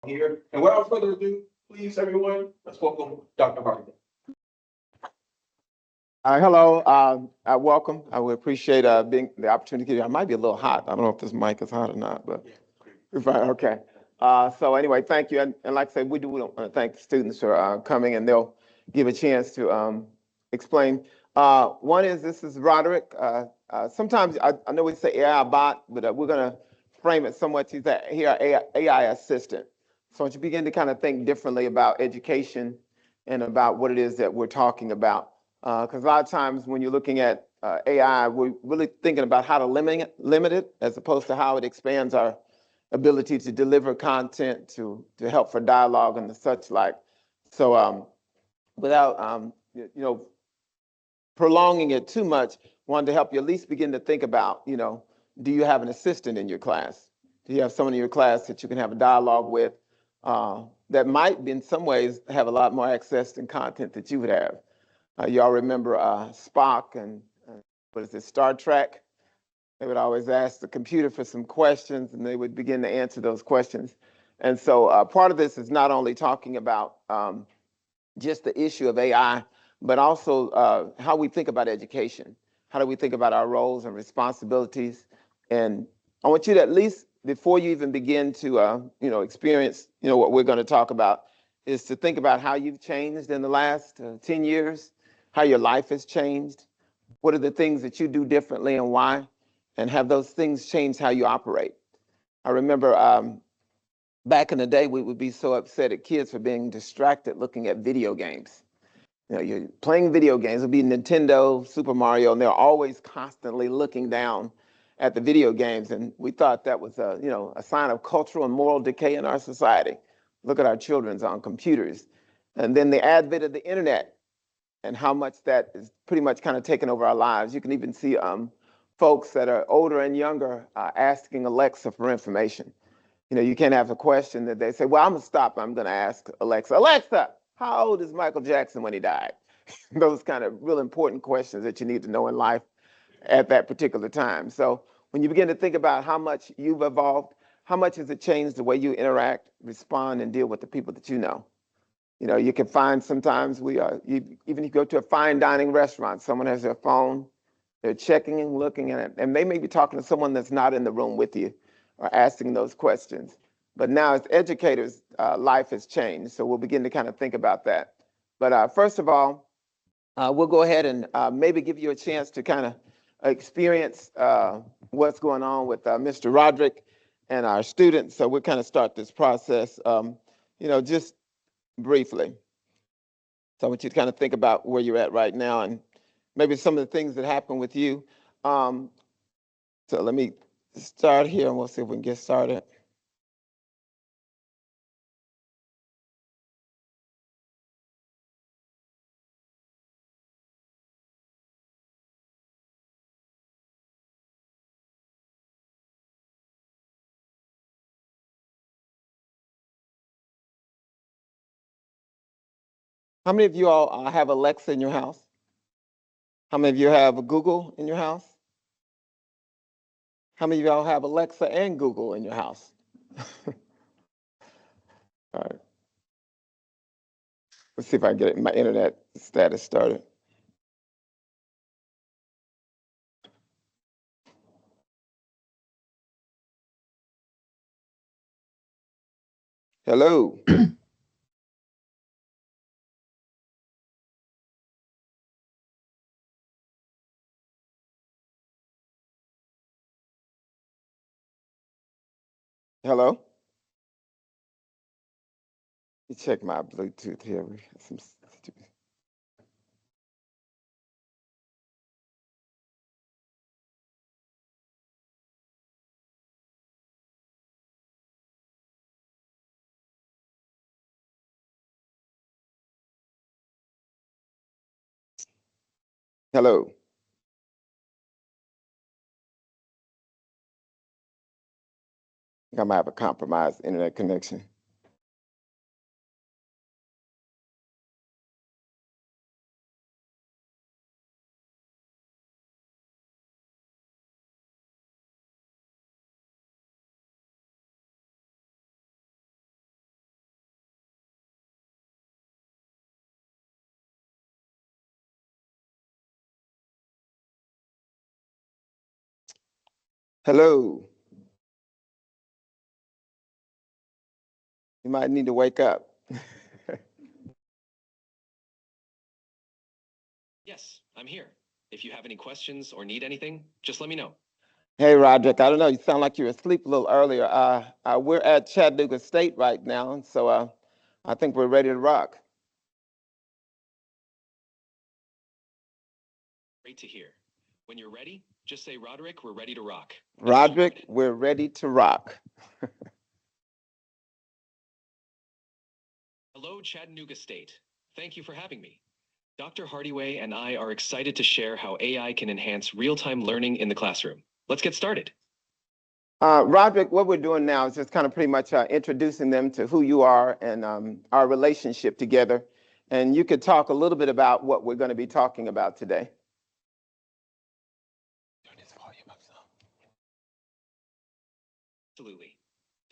here. And without further ado, please, everyone, let's welcome Dr. Hardyway. Hello, welcome. I would appreciate being the opportunity. I might be a little hot. I don't know if this mic is hot or not, but we're fine. Okay. So anyway, thank you. And like I said, we do want to thank the students for coming, and they'll give a chance to explain. One is this is Roderick. Sometimes I know we say AI bot, but we're going to frame it somewhat. He's here AI assistant. So once you begin to kind of think differently about education and about what it is that we're talking about. Because a lot of times when you're looking at AI, we're really thinking about how to limit it as opposed to how it expands our ability to deliver content, to help for dialogue and the such like. So without prolonging it too much, wanted to help you at least begin to think about, do you have an assistant in your class? Do you have someone in your class that you can have a dialogue with that might, in some ways, have a lot more access and content that you would have? Y'all remember Spock and what is it, Star Trek? They would always ask the computer for some questions, and they would begin to answer those questions. And so part of this is not only talking about just the issue of AI, but also how we think about education. How do we think about our roles and responsibilities? And I want you to at least, before you even begin to experience what we're going to talk about, is to think about how you've changed in the last 10 years, how your life has changed, what are the things that you do differently and why, and have those things change how you operate. I remember back in the day, we would be so upset at kids for being distracted looking at video games. You're playing video games, it'll be Nintendo, Super Mario, and they're always constantly looking down at the video games. And we thought that was a sign of cultural and moral decay in our society. Look at our children's on computers. And then the advent of the internet and how much that is pretty much kind of taken over our lives. You can even see folks that are older and younger asking Alexa for information. You can't have a question that they say, well, I'm gonna stop, I'm gonna ask Alexa, Alexa, how old is Michael Jackson when he died? Those kind of real important questions that you need to know in life at that particular time. So when you begin to think about how much you've evolved, how much has it changed the way you interact, respond, and deal with the people that you know? You can find sometimes even if you go to a fine dining restaurant, someone has their phone, they're checking and looking at it, and they may be talking to someone that's not in the room with you or asking those questions. But now as educators, life has changed. So we'll begin to kind of think about that. But first of all, we'll go ahead and maybe give you a chance to kind of experience what's going on with Mr. Roderick and our students. So we'll kind of start this process, just briefly. So I want you to kind of think about where you're at right now and maybe some of the things that happen with you. So let me start here and we'll see if we can get started. How many of you all have Alexa in your house? How many of you have Google in your house? How many of y'all have Alexa and Google in your house? All right. Let's see if I can get my internet status started. Hello. Hello. Let me check my Bluetooth here. We have some. Hello. I might have a compromised internet connection. Hello. You might need to wake up. Yes, I'm here. If you have any questions or need anything, just let me know. Hey, Roderick, I don't know, you sound like you were asleep a little earlier. We're at Chattanooga State right now, and so I think we're ready to rock. Great to hear. When you're ready, just say, Roderick, we're ready to rock. Roderick, we're ready to rock. Hello, Chattanooga State. Thank you for having me. Dr. Hardyway and I are excited to share how AI can enhance real-time learning in the classroom. Let's get started. Roderick, what we're doing now is just kind of pretty much introducing them to who you are and our relationship together. And you could talk a little bit about what we're going to be talking about today. Absolutely.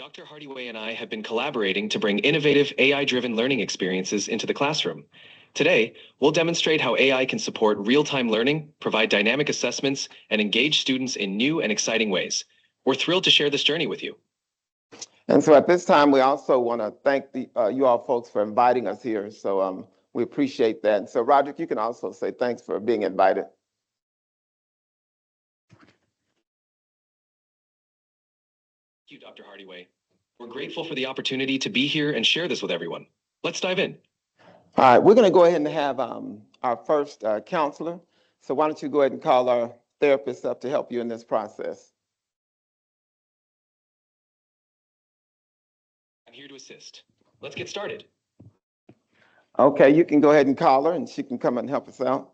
Dr. Hardyway and I have been collaborating to bring innovative AI-driven learning experiences into the classroom. Today, we'll demonstrate how AI can support real-time learning, provide dynamic assessments, and engage students in new and exciting ways. We're thrilled to share this journey with you. And so at this time, we also want to thank you all folks for inviting us here. So we appreciate that. And so Roderick, you can also say thanks for being invited. Thank you, Dr. Hardyway. We're grateful for the opportunity to be here and share this with everyone. Let's dive in. All right, we're going to go ahead and have our first counselor. So why don't you go ahead and call our therapist up to help you in this process. I'm here to assist. Let's get started. Okay, you can go ahead and call her and she can come and help us out.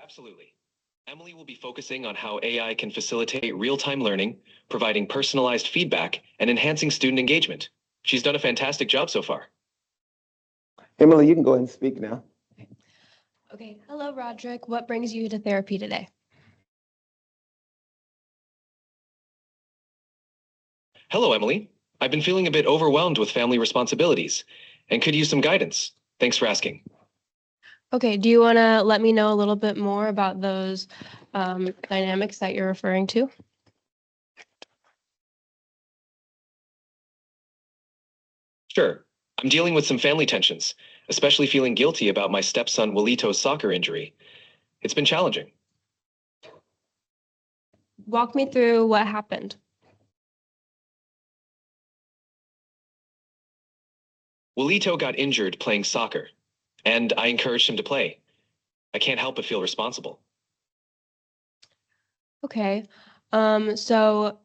Absolutely. Emily will be focusing on how AI can facilitate real-time learning, providing personalized feedback, and enhancing student engagement. She's done a fantastic job so far. Emily, you can go ahead and speak now. Okay, hello, Roderick. What brings you to therapy today? Hello, Emily. I've been feeling a bit overwhelmed with family responsibilities and could use some guidance. Thanks for asking. Okay, do you want to let me know a little bit more about those dynamics that you're referring to? Sure. I'm dealing with some family tensions, especially feeling guilty about my stepson Walito's soccer injury. It's been challenging. Walk me through what happened. Walito got injured playing soccer, and I encouraged him to play. I can't help but feel responsible. Okay, so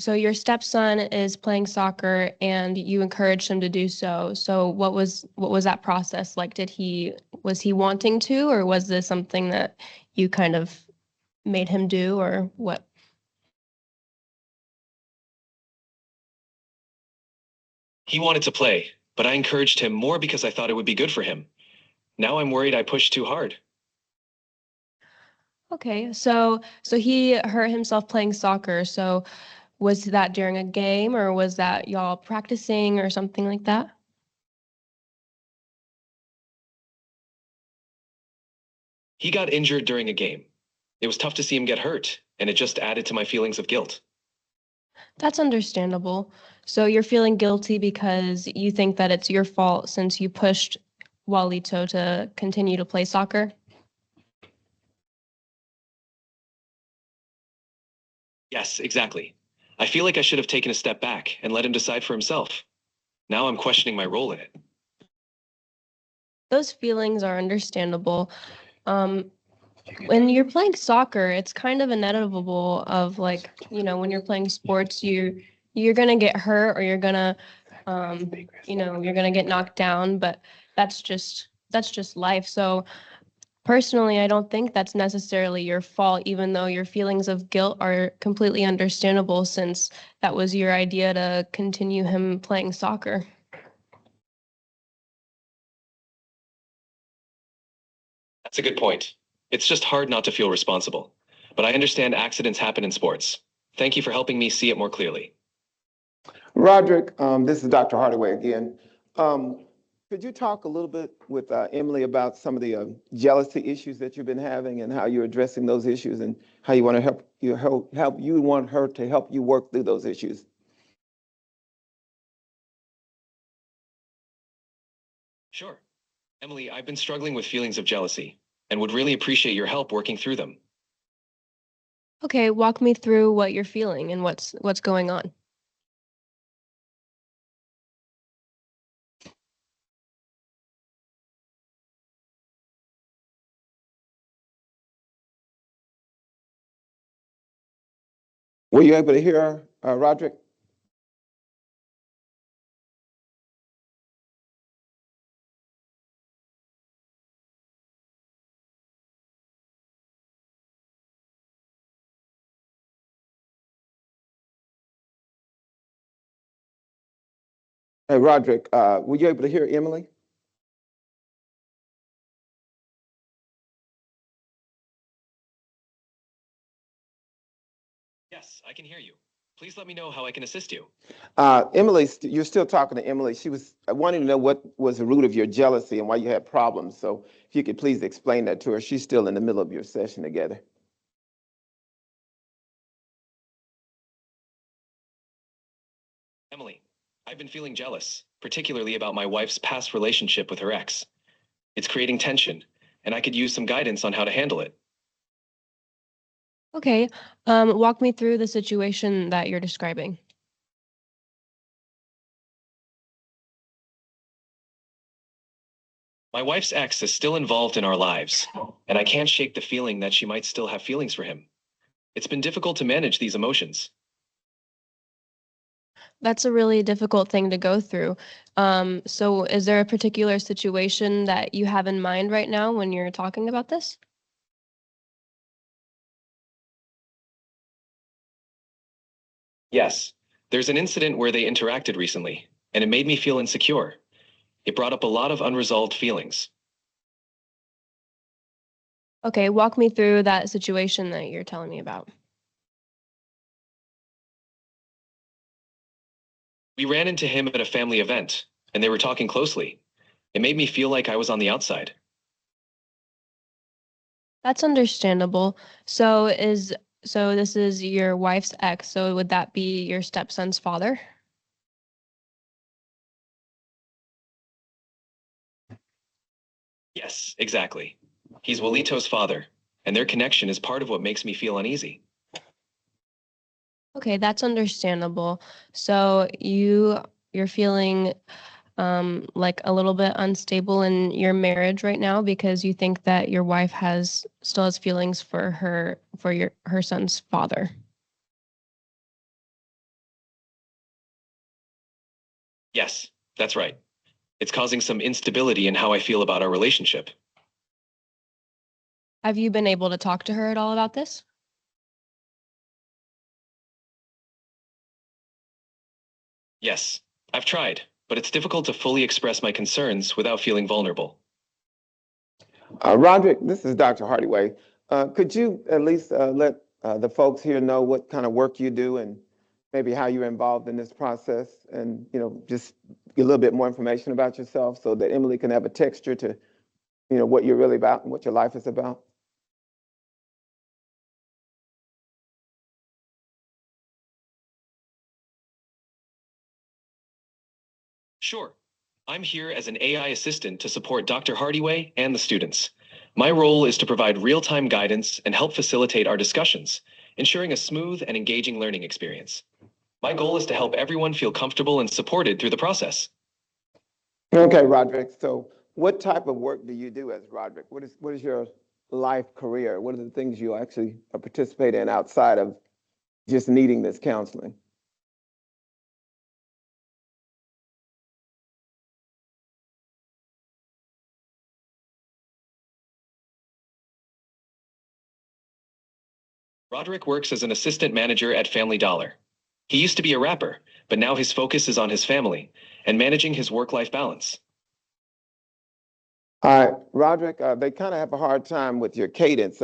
your stepson is playing soccer and you encouraged him to do so. So what was that process like? Was he wanting to, or was this something that you kind of made him do, or what? He wanted to play, but I encouraged him more because I thought it would be good for him. Now I'm worried I pushed too hard. Okay, so he hurt himself playing soccer. So was that during a game, or was that y'all practicing or something like that? He got injured during a game. It was tough to see him get hurt, and it just added to my feelings of guilt. That's understandable. So you're feeling guilty because you think that it's your fault since you pushed Walito to continue to play soccer? Yes, exactly. I feel like I should have taken a step back and let him decide for himself. Now I'm questioning my role in it. Those feelings are understandable. When you're playing soccer, it's kind of inevitable of like, when you're playing sports, you're gonna get hurt or you're gonna you're gonna get knocked down, but that's just life. So personally, I don't think that's necessarily your fault, even though your feelings of guilt are completely understandable since that was your idea to continue him playing soccer. That's a good point. It's just hard not to feel responsible. But I understand accidents happen in sports. Thank you for helping me see it more clearly. Roderick, this is Dr. Hardaway again. Could Could you talk a little bit with Emily about some of the jealousy issues that you've been having and how you're addressing those issues and how you want to help you want her to help you work through those issues? Sure. Emily, I've been struggling with feelings of jealousy and would really appreciate your help working through them. Okay, walk me through what you're feeling and what's going on. Were you able to hear Roderick? Hey, Roderick, were you able to hear Emily? Yes, I can hear you. Please let me know how I can assist you. Emily, you're still talking to Emily. She was wanting to know what was the root of your jealousy and why you had problems. So if you could please explain that to her. She's still in the middle of your session together. Emily, I've been feeling jealous, particularly about my wife's past relationship with her ex. It's creating tension, and I could use some guidance on how to handle it. Okay, walk me through the situation that you're describing. My wife's ex is still involved in our lives, and I can't shake the feeling that she might still have feelings for him. It's been difficult to manage these emotions. That's a really difficult thing to go through. So is there a particular situation that you have in mind right now when you're talking about this? Yes, there's an incident where they interacted recently, and it made me feel insecure. It brought up a lot of unresolved feelings. Okay, walk me through that situation that you're telling me about. We ran into him at a family event, and they were talking closely. It made me feel like I was on the outside. That's understandable. So this is your wife's ex, so would that be your stepson's father? Yes, exactly. He's Walito's father, and their connection is part of what makes me feel uneasy. Okay, that's understandable. So you're feeling like a little bit unstable in your marriage right now because you think that your wife still has feelings for her son's father. Yes, that's right. It's causing some instability in how I feel about our relationship. Have you been able to talk to her at all about this? Yes, I've tried, but it's difficult to fully express my concerns without feeling vulnerable. Roderick, this is Dr. Hardyway. Could you at least let the folks here know what kind of work you do and maybe how you're involved in this process and, just get a little bit more information about yourself so that Emily can have a texture to, what you're really about and what your life is about? Sure. I'm here as an AI assistant to support Dr. Hardyway and the students. My role is to provide real-time guidance and help facilitate our discussions, ensuring a smooth and engaging learning experience. My goal is to help everyone feel comfortable and supported through the process. Okay, Roderick. So what type of work do you do as Roderick? What is your life career? What are the things you actually participate in outside of just needing this counseling? Roderick works as an assistant manager at Family Dollar. He used to be a rapper, but now his focus is on his family and managing his work-life balance. All right, Roderick, they kind of have a hard time with your cadence.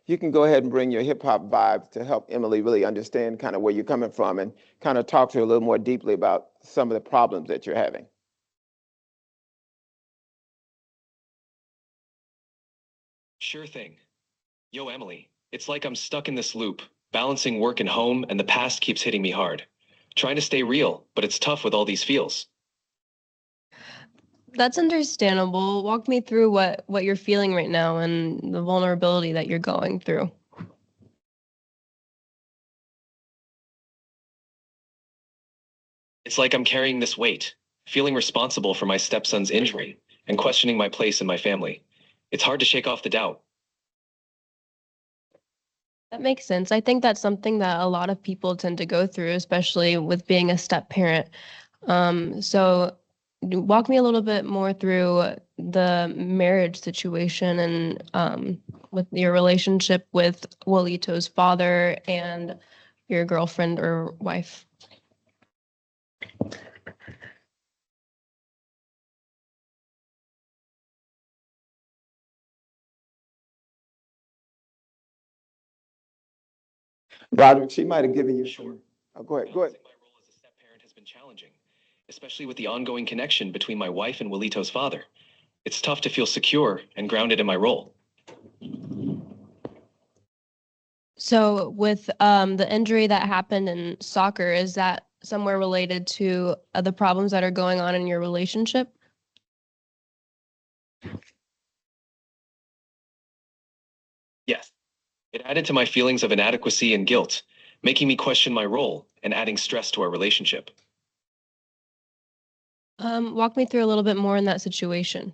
You can go ahead and bring your hip hop vibes to help Emily really understand kind of where you're coming from and kind of talk to her a little more deeply about some of the problems that you're having. Sure thing. Yo, Emily, it's like I'm stuck in this loop, balancing work and home, and the past keeps hitting me hard. Trying to stay real, but it's tough with all these feels. That's understandable. Walk me through what you're feeling right now and the vulnerability that you're going through. It's like I'm carrying this weight, feeling responsible for my stepson's injury, and questioning my place in my family. It's hard to shake off the doubt. That makes sense. I think that's something that a lot of people tend to go through, especially with being a step parent. So walk me a little bit more through the marriage situation and with your relationship with Walito's father and your girlfriend or wife. Roderick, she might have given you Sure. some. Oh, go ahead. Go ahead. Balancing my role as a step parent has been challenging, especially with the ongoing connection between my wife and Walito's father. It's tough to feel secure and grounded in my role. So with the injury that happened in soccer, is that somewhere related to the problems that are going on in your relationship? Yes. It added to my feelings of inadequacy and guilt, making me question my role and adding stress to our relationship. Walk me through a little bit more in that situation.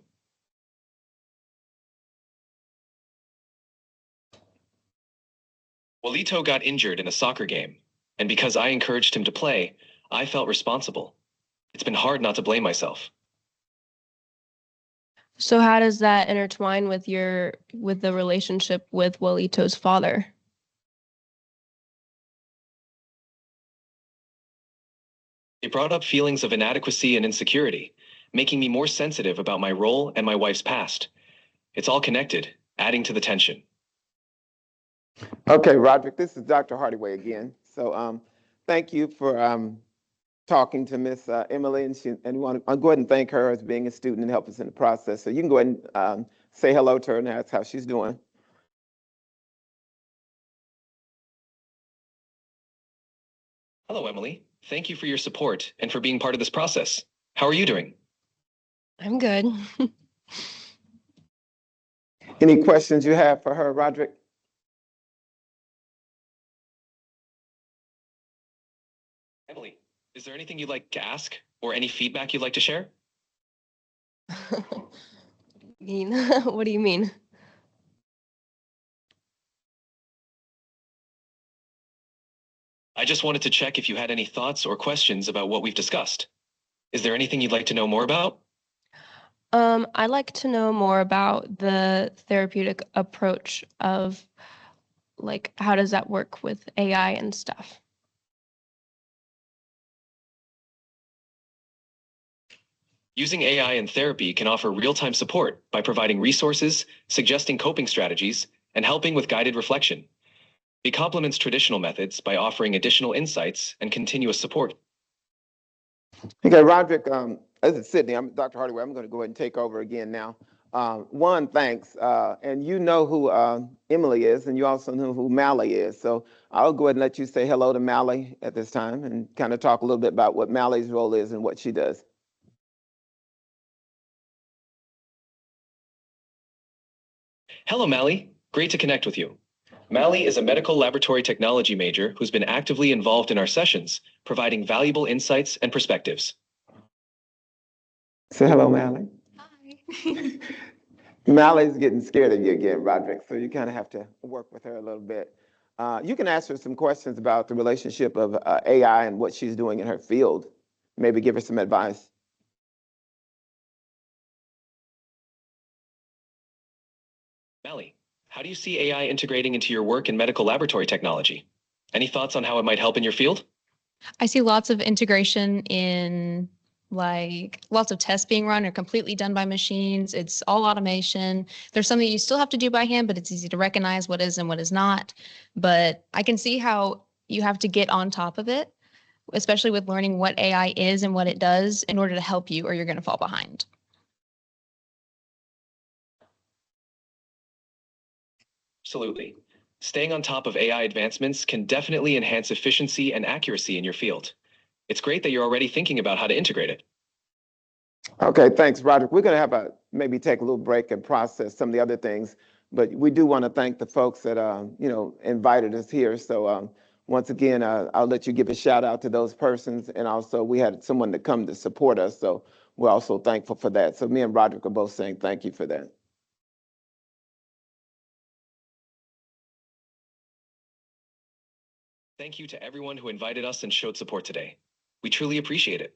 Walito got injured in a soccer game, and because I encouraged him to play, I felt responsible. It's been hard not to blame myself. So how does that intertwine with the relationship with Walito's father? It brought up feelings of inadequacy and insecurity, making me more sensitive about my role and my wife's past. It's all connected, adding to the tension. Okay, Roderick, this is Dr. Hardyway again. So thank you for talking to Miss Emily, and I'll go ahead and thank her as being a student and help us in the process. So you can go ahead and say hello to her and ask how she's doing. Hello, Emily. Thank you for your support and for being part of this process. How are you doing? I'm good. Any questions you have for her, Roderick? Emily, is there anything you'd like to ask or any feedback you'd like to share? What do you mean? I just wanted to check if you had any thoughts or questions about what we've discussed. Is there anything you'd like to know more about? I'd like to know more about the therapeutic approach of like how does that work with AI and stuff? Using AI in therapy can offer real-time support by providing resources, suggesting coping strategies, and helping with guided reflection. It complements traditional methods by offering additional insights and continuous support. Okay, Roderick, this is Sidney. I'm Dr. Hardyway. I'm going to go ahead and take over again now. One, thanks. And you know who Emily is, and you also know who Mally is. So I'll go ahead and let you say hello to Mally at this time and kind of talk a little bit about what Mally's role is and what she does. Hello, Mally. Great to connect with you. Mally is a medical laboratory technology major who's been actively involved in our sessions, providing valuable insights and perspectives. Say hello, Mally. Hi. Mally's getting scared of you again, Roderick, so you kind of have to work with her a little bit. You can ask her some questions about the relationship of AI and what she's doing in her field. Maybe give her some advice. Mally, how do you see AI integrating into your work in medical laboratory technology? Any thoughts on how it might help in your field? I see lots of integration in like lots of tests being run are completely done by machines. It's all automation. There's something you still have to do by hand, but it's easy to recognize what is and what is not. But I can see how you have to get on top of it, especially with learning what AI is and what it does in order to help you, or you're going to fall behind. Absolutely. Staying on top of AI advancements can definitely enhance efficiency and accuracy in your field. It's great that you're already thinking about how to integrate it. Okay, thanks, Roderick. We're going to have maybe take a little break and process some of the other things, but we do want to thank the folks that invited us here. So once again, I'll let you give a shout out to those persons, and also we had someone to come to support us, so we're also thankful for that. So me and Roderick are both saying thank you for that. Thank you to everyone who invited us and showed support today. We truly appreciate it.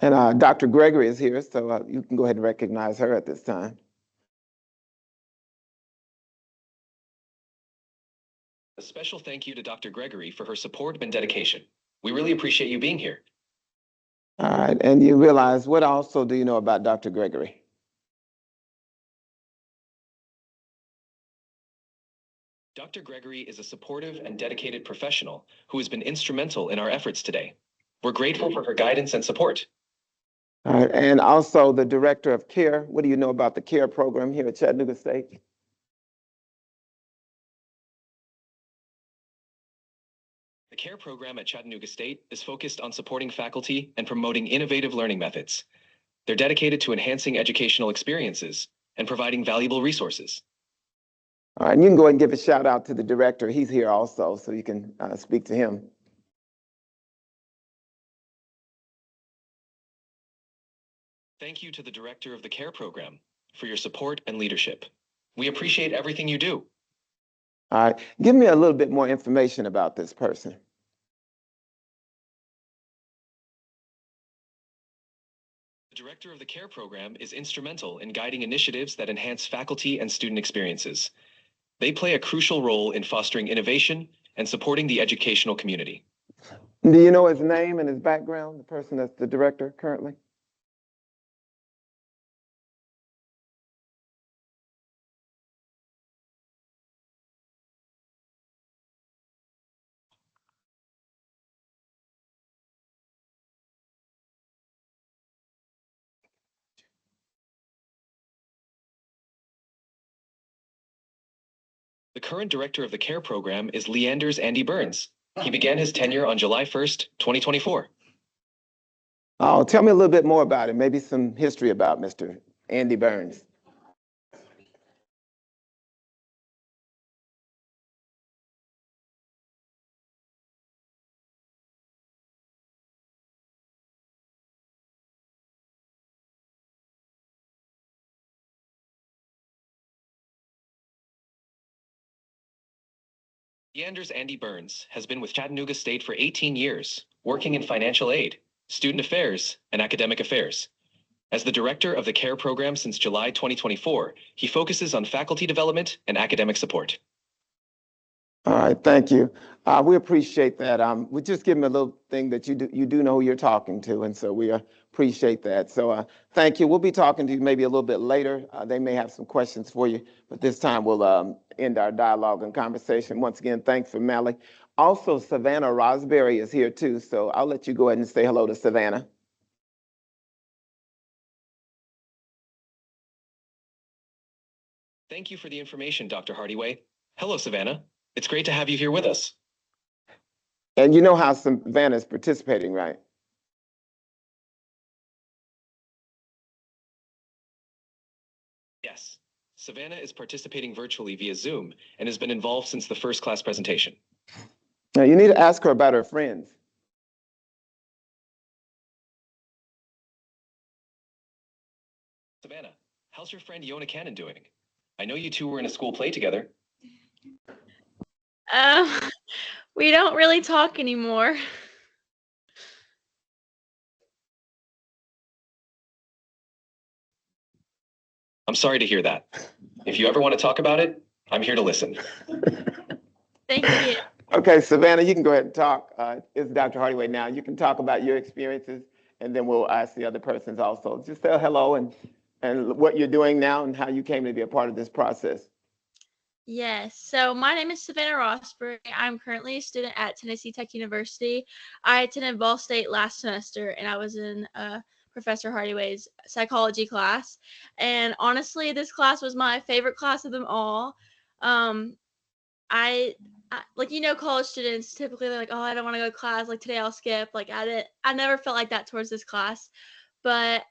And Dr. Gregory is here, so you can go ahead and recognize her at this time. A special thank you to Dr. Gregory for her support and dedication. We really appreciate you being here. All right, and you realize, what also do you know about Dr. Gregory? Dr. Gregory is a supportive and dedicated professional who has been instrumental in our efforts today. We're grateful for her guidance and support. All right, and also the director of CARE. What do you know about the CARE program here at Chattanooga State? The CARE program at Chattanooga State is focused on supporting faculty and promoting innovative learning methods. They're dedicated to enhancing educational experiences and providing valuable resources. All right, and you can go ahead and give a shout out to the director. He's here also, so you can speak to him. Thank you to the director of the CARE program for your support and leadership. We appreciate everything you do. All right, give me a little bit more information about this person. The director of the CARE program is instrumental in guiding initiatives that enhance faculty and student experiences. They play a crucial role in fostering innovation and supporting the educational community. Do you know his name and his background, the person that's the director currently? The current director of the CARE program is Leander's Andy Burns. He began his tenure on July 1st, 2024. Oh, tell me a little bit more about him, maybe some history about Mr. Andy Burns. Leander's Andy Burns has been with Chattanooga State for 18 years, working in financial aid, student affairs, and academic affairs. As the director of the CARE program since July 2024, he focuses on faculty development and academic support. All right, thank you. We appreciate that. We just give him a little thing that you do know who you're talking to, and so we appreciate that. So thank you. We'll be talking to you maybe a little bit later. They may have some questions for you, but this time we'll end our dialogue and conversation. Once again, thanks for Mally. Also, Savannah Rosberry is here too, so I'll let you go ahead and say hello to Savannah. Thank you for the information, Dr. Hardyway. Hello, Savannah. It's great to have you here with us. And you know how Savannah is participating, right? Yes. Savannah is participating virtually via Zoom and has been involved since the first class presentation. Now, you need to ask her about her friends. Savannah, how's your friend Yona Cannon doing? I know you two were in a school play together. We don't really talk anymore. I'm sorry to hear that. If you ever want to talk about it, I'm here to listen. Thank you. Okay, Savannah, you can go ahead and talk. It's Dr. Hardyway now. You can talk about your experiences, and then we'll ask the other persons also. Just say hello and what you're doing now and how you came to be a part of this process. Yes. So my name is Savannah Rosberg. I'm currently a student at Tennessee Tech University. I attended Ball State last semester, and I was in Professor Hardyway's psychology class. And honestly, this class was my favorite class of them all. Um, I like college students typically they're like, oh, I don't want to go to class. Like today I'll skip. Like I never felt like that towards this class, but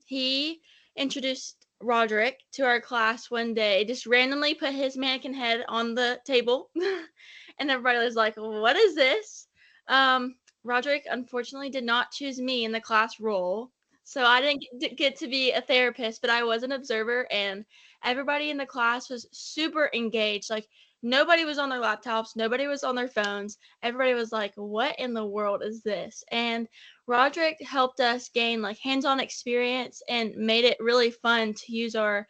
he introduced Roderick to our class one day. Just randomly put his mannequin head on the table, and everybody was like, "What is this?" Roderick unfortunately did not choose me in the class role, so I didn't get to be a therapist, but I was an observer, and everybody in the class was super engaged. Like nobody was on their laptops, nobody was on their phones. Everybody was like, "What in the world is this?" And Roderick helped us gain like hands-on experience and made it really fun to use our.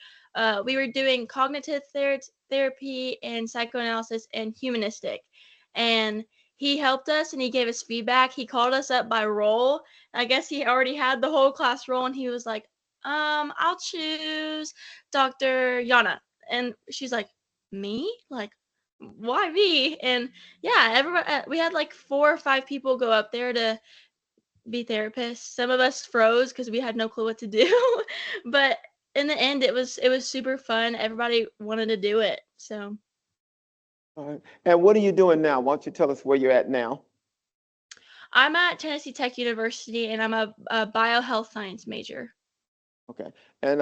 We were doing cognitive therapy and psychoanalysis and humanistic, and he helped us and he gave us feedback. He called us up by role. I guess he already had the whole class role, and he was like, I'll choose Dr. Yana. And she's like, me? Like, why me? And yeah, everybody, we had like 4 or 5 people go up there to be therapists. Some of us froze because we had no clue what to do. But in the end, it was super fun. Everybody wanted to do it. So All right. And what are you doing now? Why don't you tell us where you're at now? I'm at Tennessee Tech University, and I'm a biohealth science major. Okay. And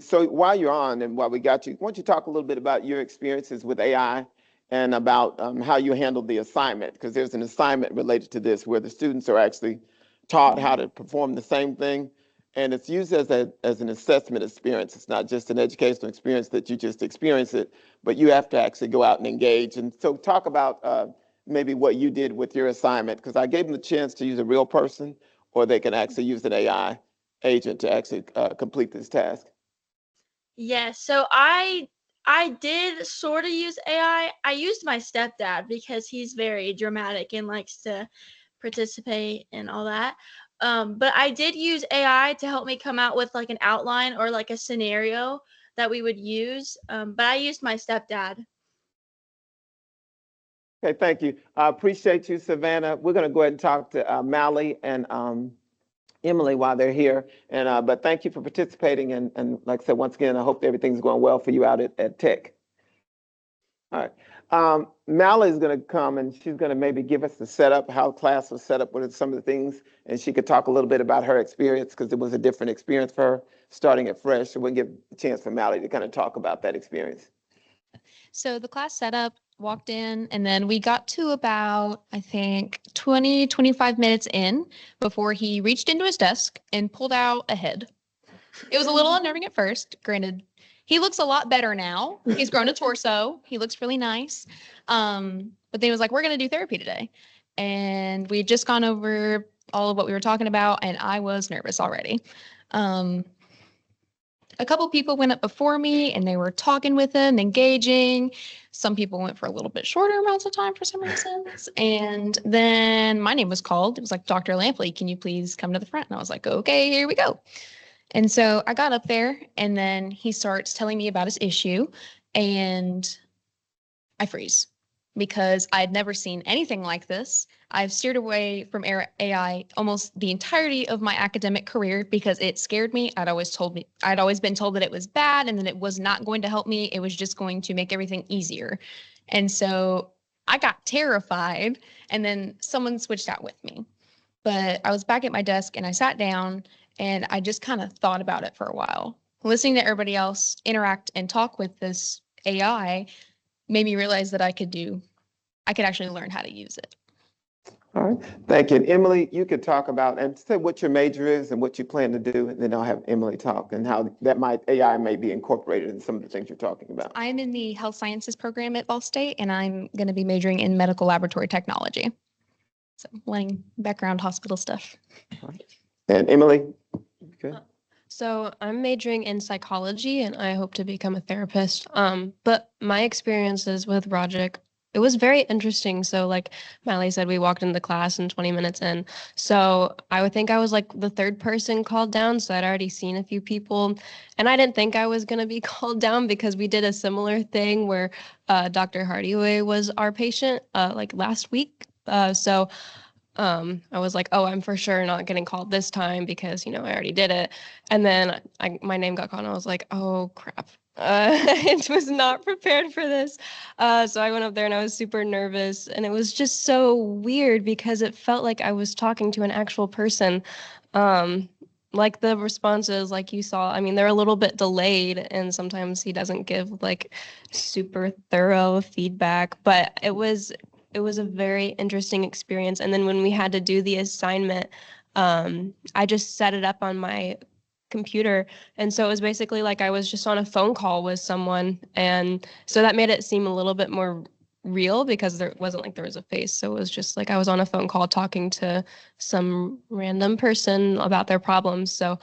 so while you're on and while we got you, why don't you talk a little bit about your experiences with AI and about how you handled the assignment? Because there's an assignment related to this where the students are actually taught how to perform the same thing. And it's used as an assessment experience. It's not just an educational experience that you just experience it, but you have to actually go out and engage. And so talk about maybe what you did with your assignment, because I gave them the chance to use a real person, or they can actually use an AI agent to actually complete this task. Yes, so I did sort of use AI. I used my stepdad because he's very dramatic and likes to participate and all that. But I did use AI to help me come out with like an outline or like a scenario that we would use. But I used my stepdad. Okay, thank you. I appreciate you, Savannah. We're going to go ahead and talk to Mally and Emily while they're here. And but thank you for participating. And like I said, once again, I hope everything's going well for you out at Tech. All right. Mally is going to come and she's going to maybe give us the setup, how class was set up, what are some of the things, and she could talk a little bit about her experience because it was a different experience for her starting at Fresh. So we'll give a chance for Mally to kind of talk about that experience. So the class setup, walked in, and then we got to about, I think, 20, 25 minutes in before he reached into his desk and pulled out a head. It was a little unnerving at first. Granted, he looks a lot better now. He's grown a torso. He looks really nice. But then he was like, we're going to do therapy today. And we had just gone over all of what we were talking about, and I was nervous already. A couple people went up before me and they were talking with him, engaging. Some people went for a little bit shorter amounts of time for some reasons. And then my name was called. It was like, Dr. Lampley, can you please come to the front? And I was like, okay, here we go. And so I got up there and then he starts telling me about his issue and I freeze because I'd never seen anything like this. I've steered away from AI almost the entirety of my academic career because it scared me. I'd always been told that it was bad and that it was not going to help me. It was just going to make everything easier. And so I got terrified and then someone switched out with me. But I was back at my desk and I sat down and I just kind of thought about it for a while. Listening to everybody else interact and talk with this AI made me realize that I could actually learn how to use it. All right, thank you. And Emily, you could talk about and say what your major is and what you plan to do, and then I'll have Emily talk and how AI may be incorporated in some of the things you're talking about. I'm in the health sciences program at Ball State, and I'm going to be majoring in medical laboratory technology. So learning background hospital stuff. All right. And Emily, okay. So I'm majoring in psychology and I hope to become a therapist. But my experiences with Roderick, it was very interesting. So like Mally said, we walked into the class and 20 minutes in. So I would think I was like the third person called down. So I'd already seen a few people and I didn't think I was going to be called down because we did a similar thing where Dr. Hardyway was our patient like last week. I was like, oh, I'm for sure not getting called this time because, I already did it. And then my name got called and I was like, oh, crap. I was not prepared for this. So I went up there and I was super nervous. And it was just so weird because it felt like I was talking to an actual person. Um, like the responses, like you saw, I mean, they're a little bit delayed, and sometimes he doesn't give like super thorough feedback, but it was a very interesting experience. And then when we had to do the assignment, I just set it up on my computer, and so it was basically like I was just on a phone call with someone. And so that made it seem a little bit more real because there wasn't like there was a face. So it was just like I was on a phone call talking to some random person about their problems. So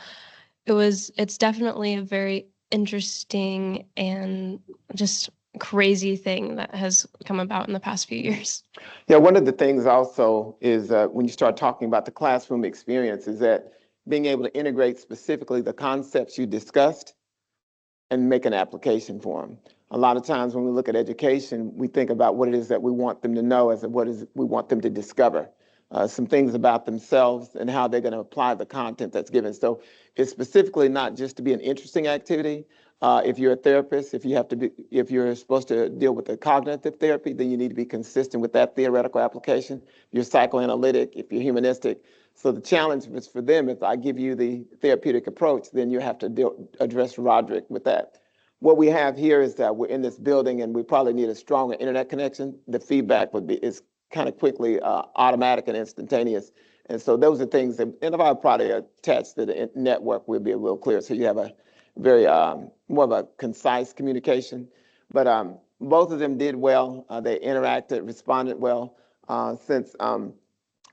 it's definitely a very interesting and just crazy thing that has come about in the past few years. Yeah, one of the things also is when you start talking about the classroom experience is that being able to integrate specifically the concepts you discussed and make an application for them. A lot of times when we look at education, we think about what it is that we want them to know as what is we want them to discover. Some things about themselves and how they're going to apply the content that's given. So it's specifically not just to be an interesting activity. If you're a therapist, if you're supposed to deal with the cognitive therapy, then you need to be consistent with that theoretical application. If you're psychoanalytic, if you're humanistic. So the challenge is for them, if I give you the therapeutic approach, then you have to address Roderick with that. What we have here is that we're in this building and we probably need a stronger internet connection. The feedback is kind of quickly automatic and instantaneous. And so those are things that, and if I probably attached to the network, we'll be a little clearer. So you have a very, more of a concise communication. But both of them did well. They interacted, responded well. Since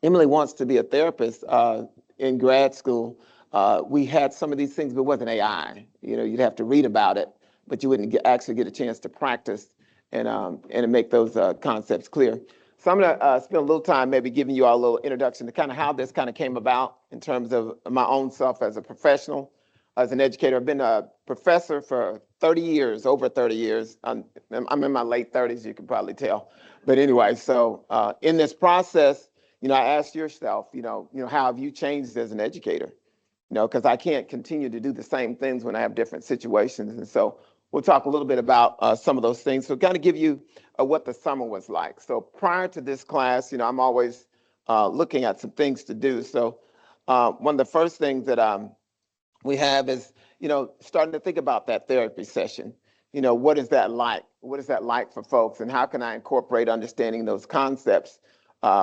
Emily wants to be a therapist in grad school, we had some of these things, but it wasn't AI. You know, you'd have to read about it, but you wouldn't actually get a chance to practice and make those concepts clear. So I'm going to spend a little time maybe giving you all a little introduction to kind of how this kind of came about in terms of my own self as a professional, as an educator. I've been a professor for 30 years, over 30 years. I'm in my late 30s, you can probably tell. But anyway, so in this process, you know, I asked yourself, how have you changed as an educator? You know, because I can't continue to do the same things when I have different situations. And so we'll talk a little bit about some of those things. So kind of give you what the summer was like. So prior to this class, I'm always looking at some things to do. So one of the first things that we have is, starting to think about that therapy session. What is that like? What is that like for folks? And how can I incorporate understanding those concepts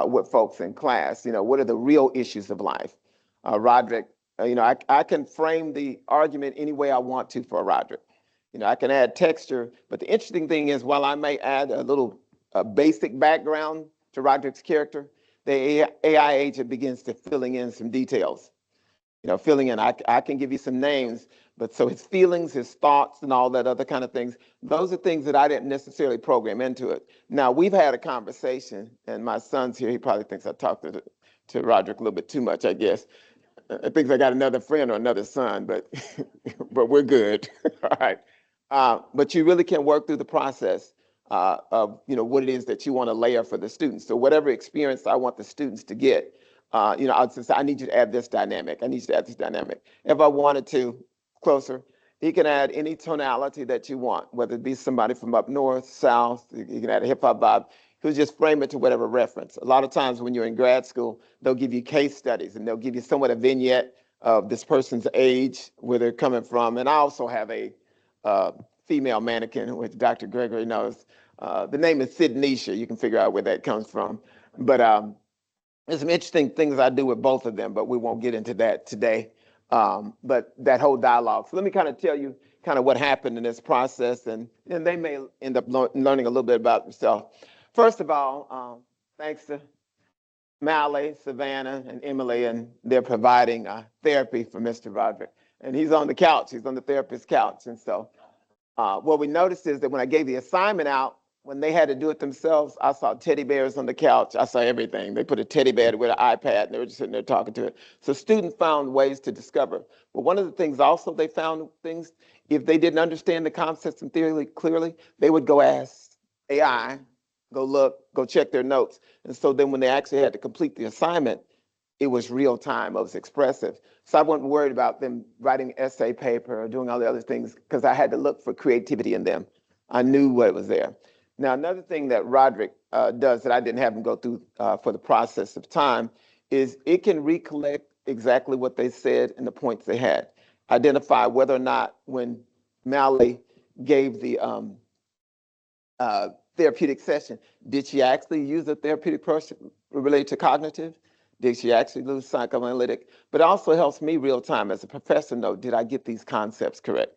with folks in class? What are the real issues of life? Roderick, I can frame the argument any way I want to for Roderick. I can add texture, but the interesting thing is while I may add a little basic background to Roderick's character, the AI agent begins to filling in some details. Filling in, I can give you some names, but so his feelings, his thoughts, and all that other kind of things, those are things that I didn't necessarily program into it. Now, we've had a conversation, and my son's here. He probably thinks I talked to Roderick a little bit too much, I guess. I think I got another friend or another son, but but we're good. All right. But you really can work through the process of what it is that you want to layer for the students. So whatever experience I want the students to get, I'll just say, I need you to add this dynamic. I need you to add this dynamic. If I wanted to, closer, he can add any tonality that you want, whether it be somebody from up north, south, you can add a hip hop vibe. He'll just frame it to whatever reference. A lot of times when you're in grad school, they'll give you case studies and they'll give you somewhat a vignette of this person's age, where they're coming from. And I also have a female mannequin, which Dr. Gregory knows. The name is Sidney. You can figure out where that comes from. But there's some interesting things I do with both of them, but we won't get into that today. But that whole dialogue. So let me kind of tell you kind of what happened in this process, and they may end up learning a little bit about themselves. First of all, thanks to Mally, Savannah, and Emily, and they're providing therapy for Mr. Roderick. And he's on the couch. He's on the therapist's couch. And so what we noticed is that when I gave the assignment out, when they had to do it themselves, I saw teddy bears on the couch. I saw everything. They put a teddy bear with an iPad, and they were just sitting there talking to it. So students found ways to discover. But one of the things also they found things, if they didn't understand the concepts and theory clearly, they would go ask AI, go look, go check their notes. And so then when they actually had to complete the assignment, it was real time, it was expressive. So I wasn't worried about them writing essay paper or doing all the other things because I had to look for creativity in them. I knew what was there. Now, another thing that Roderick does that I didn't have him go through for the process of time is it can recollect exactly what they said and the points they had, identify whether or not when Mally gave the therapeutic session, did she actually use a therapeutic person related to cognitive? Did she actually lose psychoanalytic? But it also helps me real time as a professor know, did I get these concepts correct?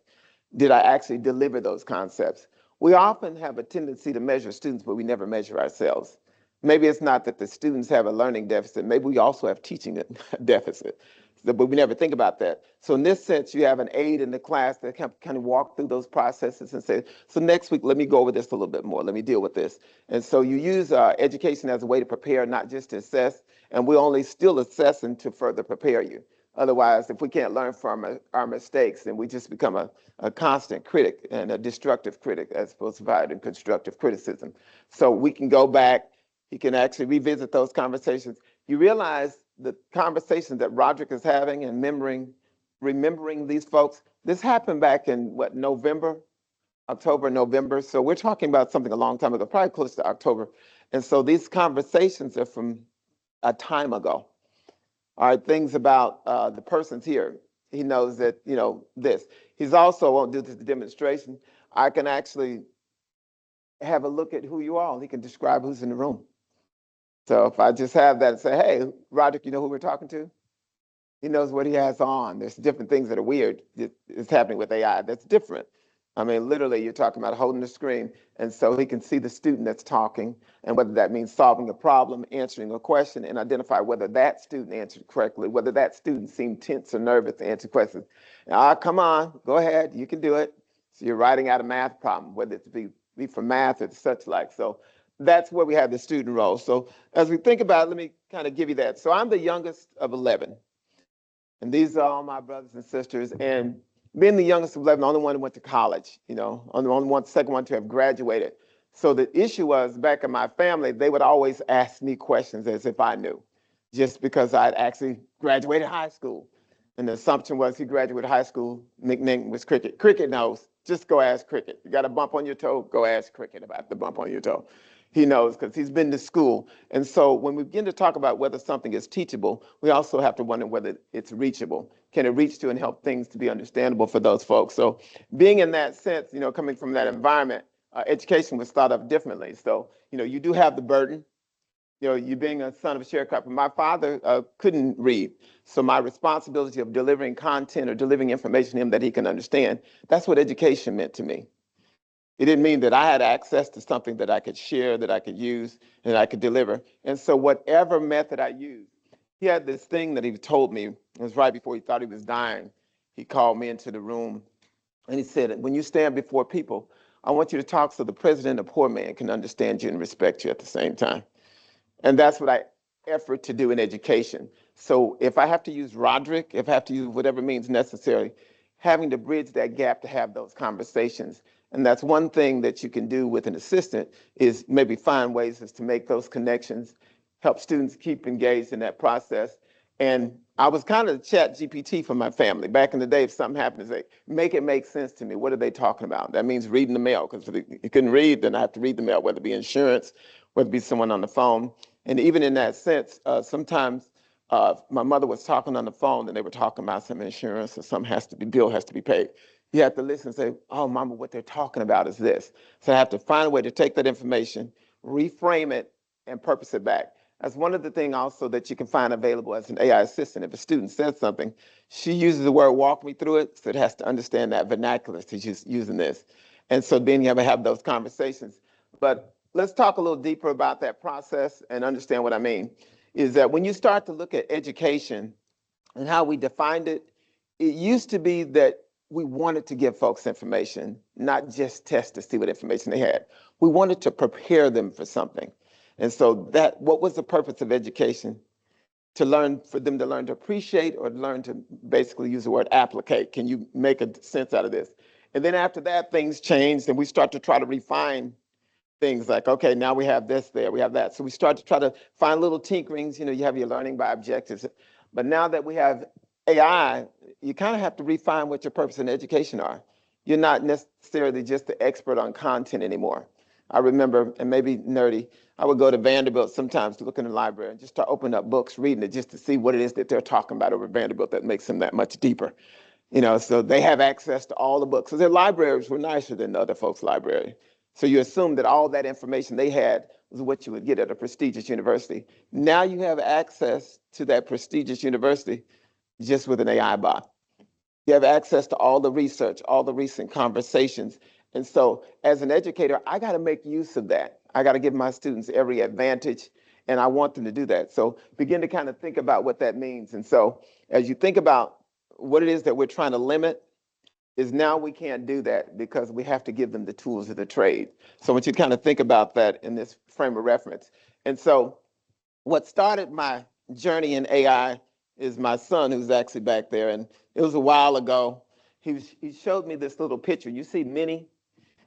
Did I actually deliver those concepts? We often have a tendency to measure students, but we never measure ourselves. Maybe it's not that the students have a learning deficit. Maybe we also have teaching deficit, but we never think about that. So in this sense, you have an aide in the class that can kind of walk through those processes and say, so next week, let me go over this a little bit more. Let me deal with this. And so you use education as a way to prepare, not just to assess, and we're only still assessing to further prepare you. Otherwise, if we can't learn from our mistakes, then we just become a constant critic and a destructive critic as opposed to providing constructive criticism. So we can go back, he can actually revisit those conversations. You realize the conversations that Roderick is having and remembering these folks, this happened back in what, October, November. So we're talking about something a long time ago, probably close to October. And so these conversations are from a time ago. All right, things about the person's here. He knows that, this. He's also, won't do this demonstration, I can actually have a look at who you are. He can describe who's in the room. So if I just have that and say, hey, Roderick, you know who we're talking to? He knows what he has on. There's different things that are weird. It's happening with AI. That's different. I mean, literally, you're talking about holding the screen, and so he can see the student that's talking, and whether that means solving a problem, answering a question, and identify whether that student answered correctly, whether that student seemed tense or nervous to answer questions. Come on, go ahead, you can do it. So you're writing out a math problem, whether it be for math or such like. So that's where we have the student role. So as we think about it, let me kind of give you that. So I'm the youngest of 11. And these are all my brothers and sisters. And being the youngest of 11, the only one who went to college, the only one, second one to have graduated. So the issue was back in my family, they would always ask me questions as if I knew, just because I'd actually graduated high school. And the assumption was he graduated high school, nickname was Cricket. Cricket knows, just go ask Cricket. You got a bump on your toe, go ask Cricket about the bump on your toe. He knows because he's been to school. And so when we begin to talk about whether something is teachable, we also have to wonder whether it's reachable. Can it reach to and help things to be understandable for those folks? So being in that sense, coming from that environment, education was thought of differently. So, you do have the burden, you being a son of a sharecropper. My father couldn't read. So my responsibility of delivering content or delivering information to him that he can understand, that's what education meant to me. It didn't mean that I had access to something that I could share, that I could use, and I could deliver. And so whatever method I used, he had this thing that he told me, it was right before he thought he was dying. He called me into the room and he said, when you stand before people, I want you to talk so the president of poor man can understand you and respect you at the same time. And that's what I effort to do in education. So if I have to use Roderick, if I have to use whatever means necessary, having to bridge that gap to have those conversations. And that's one thing that you can do with an assistant is maybe find ways as to make those connections, help students keep engaged in that process. And I was kind of the chat GPT for my family. Back in the day, if something happened, say, make it make sense to me. What are they talking about? That means reading the mail, because if you couldn't read, then I have to read the mail, whether it be insurance, whether it be someone on the phone. And even in that sense, sometimes my mother was talking on the phone and they were talking about some insurance or some bill has to be paid. You have to listen and say, oh, mama, what they're talking about is this. So I have to find a way to take that information, reframe it, and purpose it back. That's one of the things also that you can find available as an AI assistant. If a student says something, she uses the word walk me through it, so it has to understand that vernacular to just using this. And so being able to have those conversations. But let's talk a little deeper about that process and understand what I mean. Is that when you start to look at education and how we defined it, it used to be that we wanted to give folks information, not just test to see what information they had. We wanted to prepare them for something. And so what was the purpose of education? For them to learn to appreciate or learn to basically use the word applicate. Can you make a sense out of this? And then after that, things changed and we start to try to refine things like, okay, now we have this there, we have that. So we start to try to find little tinkerings, you have your learning by objectives. But now that we have AI, you kind of have to refine what your purpose in education are. You're not necessarily just the expert on content anymore. I remember, and maybe nerdy, I would go to Vanderbilt sometimes to look in the library and just start opening up books, reading it just to see what it is that they're talking about over Vanderbilt that makes them that much deeper. So they have access to all the books. So their libraries were nicer than the other folks' library. So you assume that all that information they had was what you would get at a prestigious university. Now you have access to that prestigious university just with an AI bot. You have access to all the research, all the recent conversations. And so as an educator, I got to make use of that. I got to give my students every advantage, and I want them to do that. So begin to kind of think about what that means. And so as you think about what it is that we're trying to limit, is now we can't do that because we have to give them the tools of the trade. So I want you to kind of think about that in this frame of reference. And so what started my journey in AI is my son, who's actually back there. And it was a while ago. He showed me this little picture. You see Minnie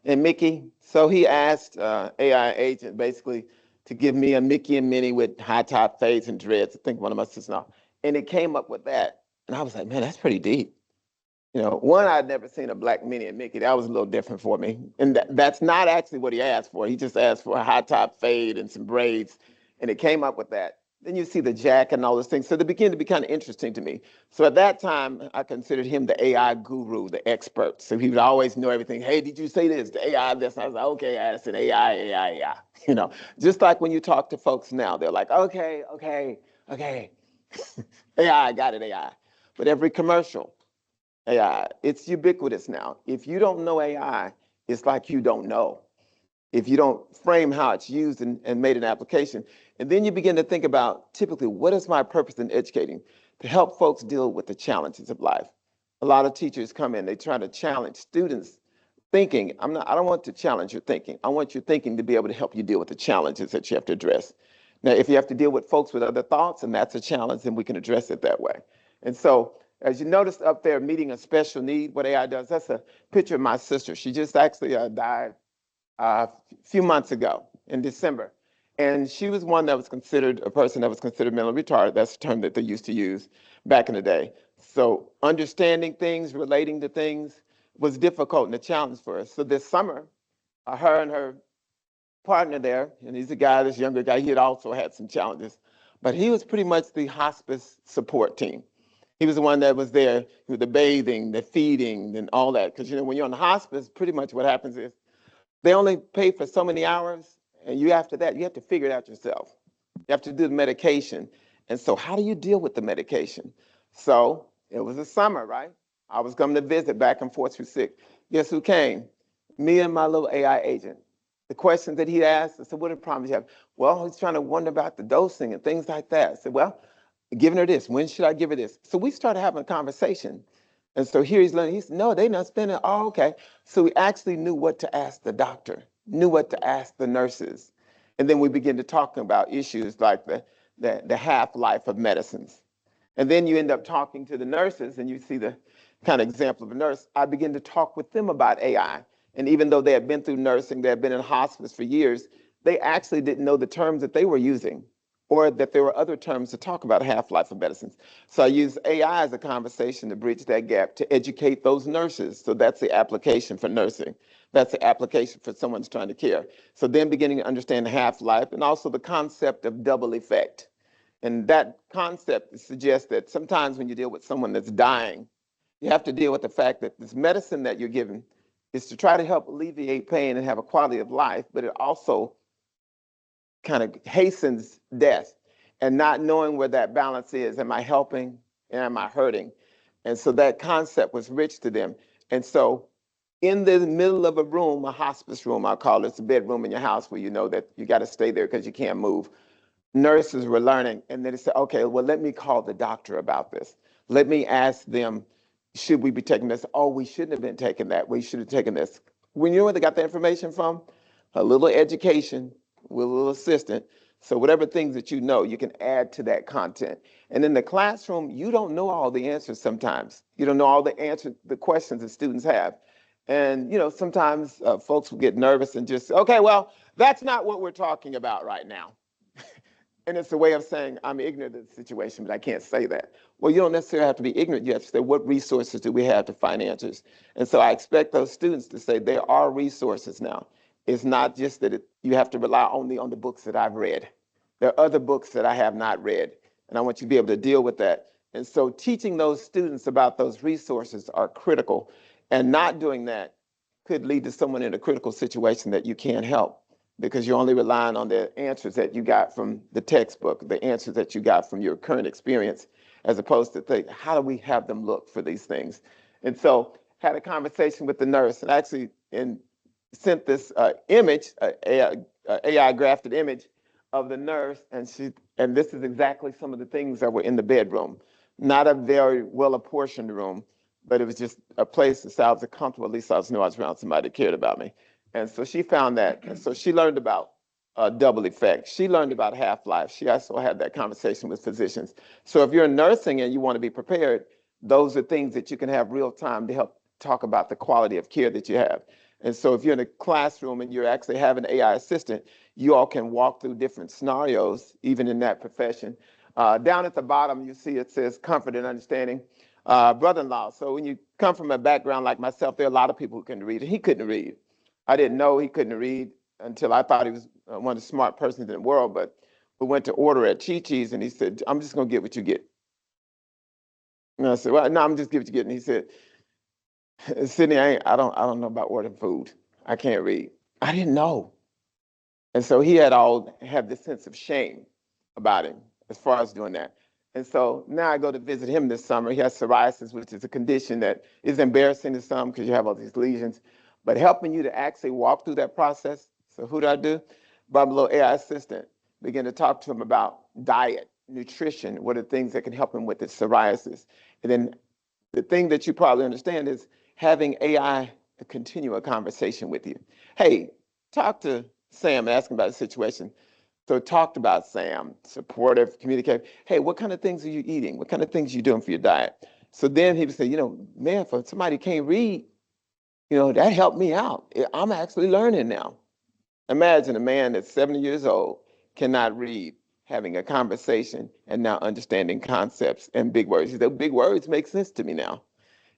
and Mickey? So he asked AI agent basically to give me a Mickey and Minnie with high top fades and dreads. I think one of my sisters now. And it came up with that. And I was like, man, that's pretty deep. One, I'd never seen a black Minnie and Mickey. That was a little different for me. And that's not actually what he asked for. He just asked for a high top fade and some braids. And it came up with that. Then you see the jack and all those things. So they begin to be kind of interesting to me. So at that time, I considered him the AI guru, the expert. So he would always know everything. Hey, did you say this? The AI this? And I was like, okay, I said AI. Just like when you talk to folks now, they're like, okay. AI, got it, AI. But every commercial, AI, it's ubiquitous now. If you don't know AI, it's like you don't know. If you don't frame how it's used and made an application. And then you begin to think about, typically, what is my purpose in educating? To help folks deal with the challenges of life. A lot of teachers come in, they try to challenge students thinking. I don't want to challenge your thinking. I want your thinking to be able to help you deal with the challenges that you have to address. Now, if you have to deal with folks with other thoughts, and that's a challenge, then we can address it that way. And so, as you noticed up there, meeting a special need, what AI does, that's a picture of my sister. She just actually died a few months ago in December. And she was one that was considered a person that was considered mentally retarded. That's a term that they used to use back in the day. So understanding things, relating to things was difficult and a challenge for us. So this summer, her and her partner there, and he's a guy, this younger guy, he had also had some challenges, but he was pretty much the hospice support team. He was the one that was there with the bathing, the feeding, and all that. Because, when you're on the hospice, pretty much what happens is they only pay for so many hours, and after that, you have to figure it out yourself. You have to do the medication. And so how do you deal with the medication? So it was the summer, right? I was coming to visit back and forth through sick. Guess who came? Me and my little AI agent. The questions that he asked, I said, what are the problems you have? Well, he's trying to wonder about the dosing and things like that. I said, well, giving her this, when should I give her this? So we started having a conversation. And so here he's learning, he said, no, they not spending, oh, okay. So we actually knew what to ask the doctor, knew what to ask the nurses. And then we began to talk about issues like the half-life of medicines. And then you end up talking to the nurses, and you see the kind of example of a nurse. I begin to talk with them about AI. And even though they had been through nursing, they had been in hospice for years, they actually didn't know the terms that they were using, or that there were other terms to talk about half-life of medicines. So I use AI as a conversation to bridge that gap, to educate those nurses. So that's the application for nursing. That's the application for someone's trying to care. So then beginning to understand half-life, and also the concept of double effect. And that concept suggests that sometimes when you deal with someone that's dying, you have to deal with the fact that this medicine that you're given is to try to help alleviate pain and have a quality of life, but it also kind of hastens death, and not knowing where that balance is. Am I helping and am I hurting? And so that concept was rich to them. And so in the middle of a room, a hospice room, I'll call it, it's a bedroom in your house where you know that you got to stay there because you can't move. Nurses were learning, and then they said, okay, well, let me call the doctor about this. Let me ask them, should we be taking this? Oh, we shouldn't have been taking that. We should have taken this. When you know where they got the information from? A little education with a little assistant. So whatever things that you know, you can add to that content. And in the classroom, you don't know all the answers sometimes. You don't know all the answers, the questions that students have. And, sometimes folks will get nervous and just, okay, well, that's not what we're talking about right now. And it's a way of saying, I'm ignorant of the situation, but I can't say that. Well, you don't necessarily have to be ignorant. You have to say, what resources do we have to find answers? And so I expect those students to say, there are resources now. It's not just that you have to rely only on the books that I've read. There are other books that I have not read, and I want you to be able to deal with that. And so teaching those students about those resources are critical, and not doing that could lead to someone in a critical situation that you can't help, because you're only relying on the answers that you got from the textbook, the answers that you got from your current experience, as opposed to think, how do we have them look for these things? And so had a conversation with the nurse, and actually sent this image, AI graphed image of the nurse, and this is exactly some of the things that were in the bedroom. Not a very well apportioned room, but it was just a place that I was comfortable. At least I knew I was around somebody that cared about me. And so she found that. And so she learned about double effect. She learned about half-life. She also had that conversation with physicians. So if you're in nursing and you want to be prepared, those are things that you can have real time to help talk about the quality of care that you have. And so if you're in a classroom and you're actually having an AI assistant, you all can walk through different scenarios, even in that profession. Down at the bottom, you see it says comfort and understanding. Brother-in-law. So when you come from a background like myself, there are a lot of people who can read, and he couldn't read. I didn't know he couldn't read until I thought he was one of the smart persons in the world. But we went to order at Chi-Chi's, and he said, I'm just going to get what you get. And I said, well, no, I'm just get what you get. And he said, Sidney, I don't know about ordering food. I can't read. I didn't know. And so he had this sense of shame about him as far as doing that. And so now I go to visit him this summer. He has psoriasis, which is a condition that is embarrassing to some because you have all these lesions, but helping you to actually walk through that process. So who do? Brought a little AI assistant, begin to talk to him about diet, nutrition, what are the things that can help him with his psoriasis. And then the thing that you probably understand is having AI continue a conversation with you. Hey, talk to Sam and ask him about the situation. So talked about Sam, supportive, communicative. Hey, what kind of things are you eating? What kind of things are you doing for your diet? So then he would say, man, for somebody who can't read, that helped me out. I'm actually learning now. Imagine a man that's 70 years old, cannot read, having a conversation and now understanding concepts and big words. He said, big words make sense to me now.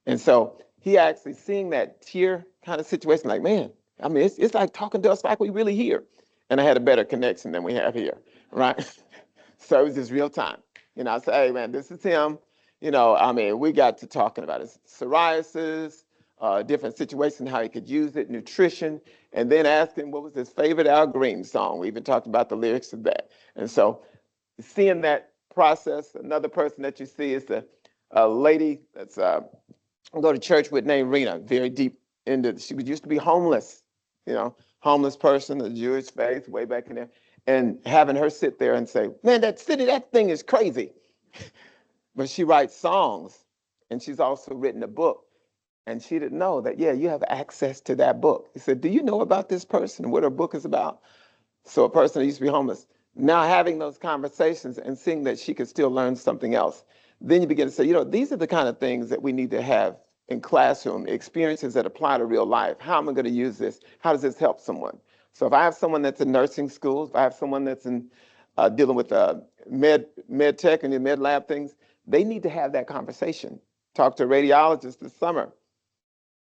And so he actually seeing that tier kind of situation, like, man, I mean, it's like talking to us like we really hear. And I had a better connection than we have here, right? So it was just real time. I said, hey, man, this is him. We got to talking about his psoriasis, different situations, how he could use it, nutrition, and then asked him what was his favorite Al Green song. We even talked about the lyrics of that. And so seeing that process, another person that you see is a lady that's I go to church with named Rena, very deep she used to be homeless, homeless person, the Jewish faith, way back in there. And having her sit there and say, man, that thing is crazy. But she writes songs, and she's also written a book. And she didn't know that, yeah, you have access to that book. He said, do you know about this person, what her book is about? So a person that used to be homeless, now having those conversations and seeing that she could still learn something else. Then you begin to say, these are the kind of things that we need to have in classroom, experiences that apply to real life. How am I going to use this? How does this help someone? So if I have someone that's in nursing schools, if I have someone that's in dealing with med tech and the med lab things, they need to have that conversation. Talk to a radiologist this summer.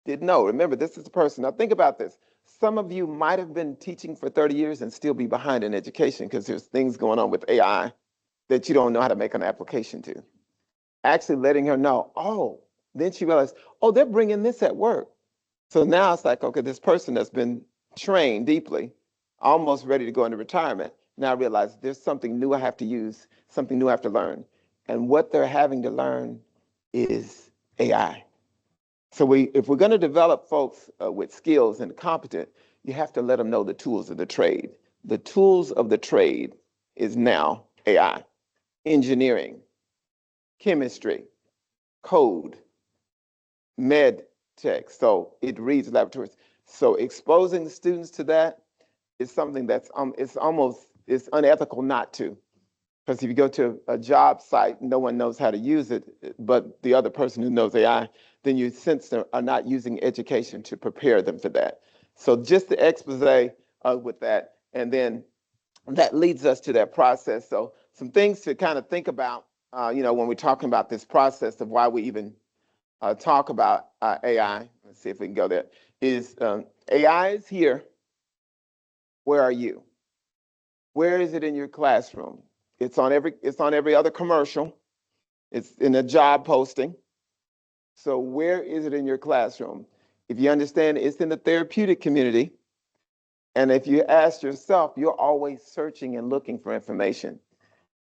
Didn't know. Remember, this is the person. Now think about this. Some of you might have been teaching for 30 years and still be behind in education because there's things going on with AI that you don't know how to make an application to. Actually letting her know, then she realized, they're bringing this at work. So now it's like, okay, this person that's been trained deeply, almost ready to go into retirement, now realize there's something new I have to use, something new I have to learn. And what they're having to learn is AI. So if we're going to develop folks with skills and competent, you have to let them know the tools of the trade. The tools of the trade is now AI, engineering, chemistry, code, med tech. So it reads laboratories. So exposing the students to that is something that's it's unethical not to. Because if you go to a job site, no one knows how to use it, but the other person who knows AI, then you sense they are not using education to prepare them for that. So just the expose with that, and then that leads us to that process. So some things to kind of think about, when we're talking about this process of why we even talk about AI. Let's see if we can go there. Is AI is here. Where are you? Where is it in your classroom? It's on every other commercial. It's in a job posting. So where is it in your classroom? If you understand, it's in the therapeutic community. And if you ask yourself, you're always searching and looking for information.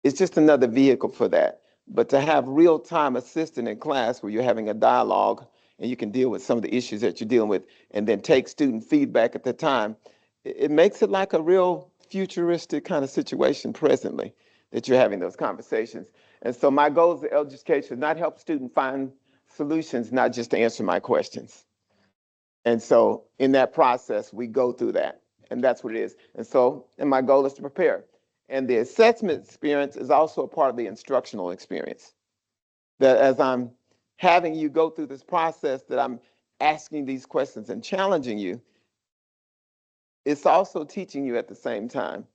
It's just another vehicle for that. But to have real-time assistant in class where you're having a dialogue and you can deal with some of the issues that you're dealing with and then take student feedback at the time, it makes it like a real futuristic kind of situation presently that you're having those conversations. And so my goal as an educator is not help students find solutions, not just to answer my questions. And so in that process, we go through that, and that's what it is. And my goal is to prepare. And the assessment experience is also a part of the instructional experience. That as I'm having you go through this process, that I'm asking these questions and challenging you, it's also teaching you at the same time.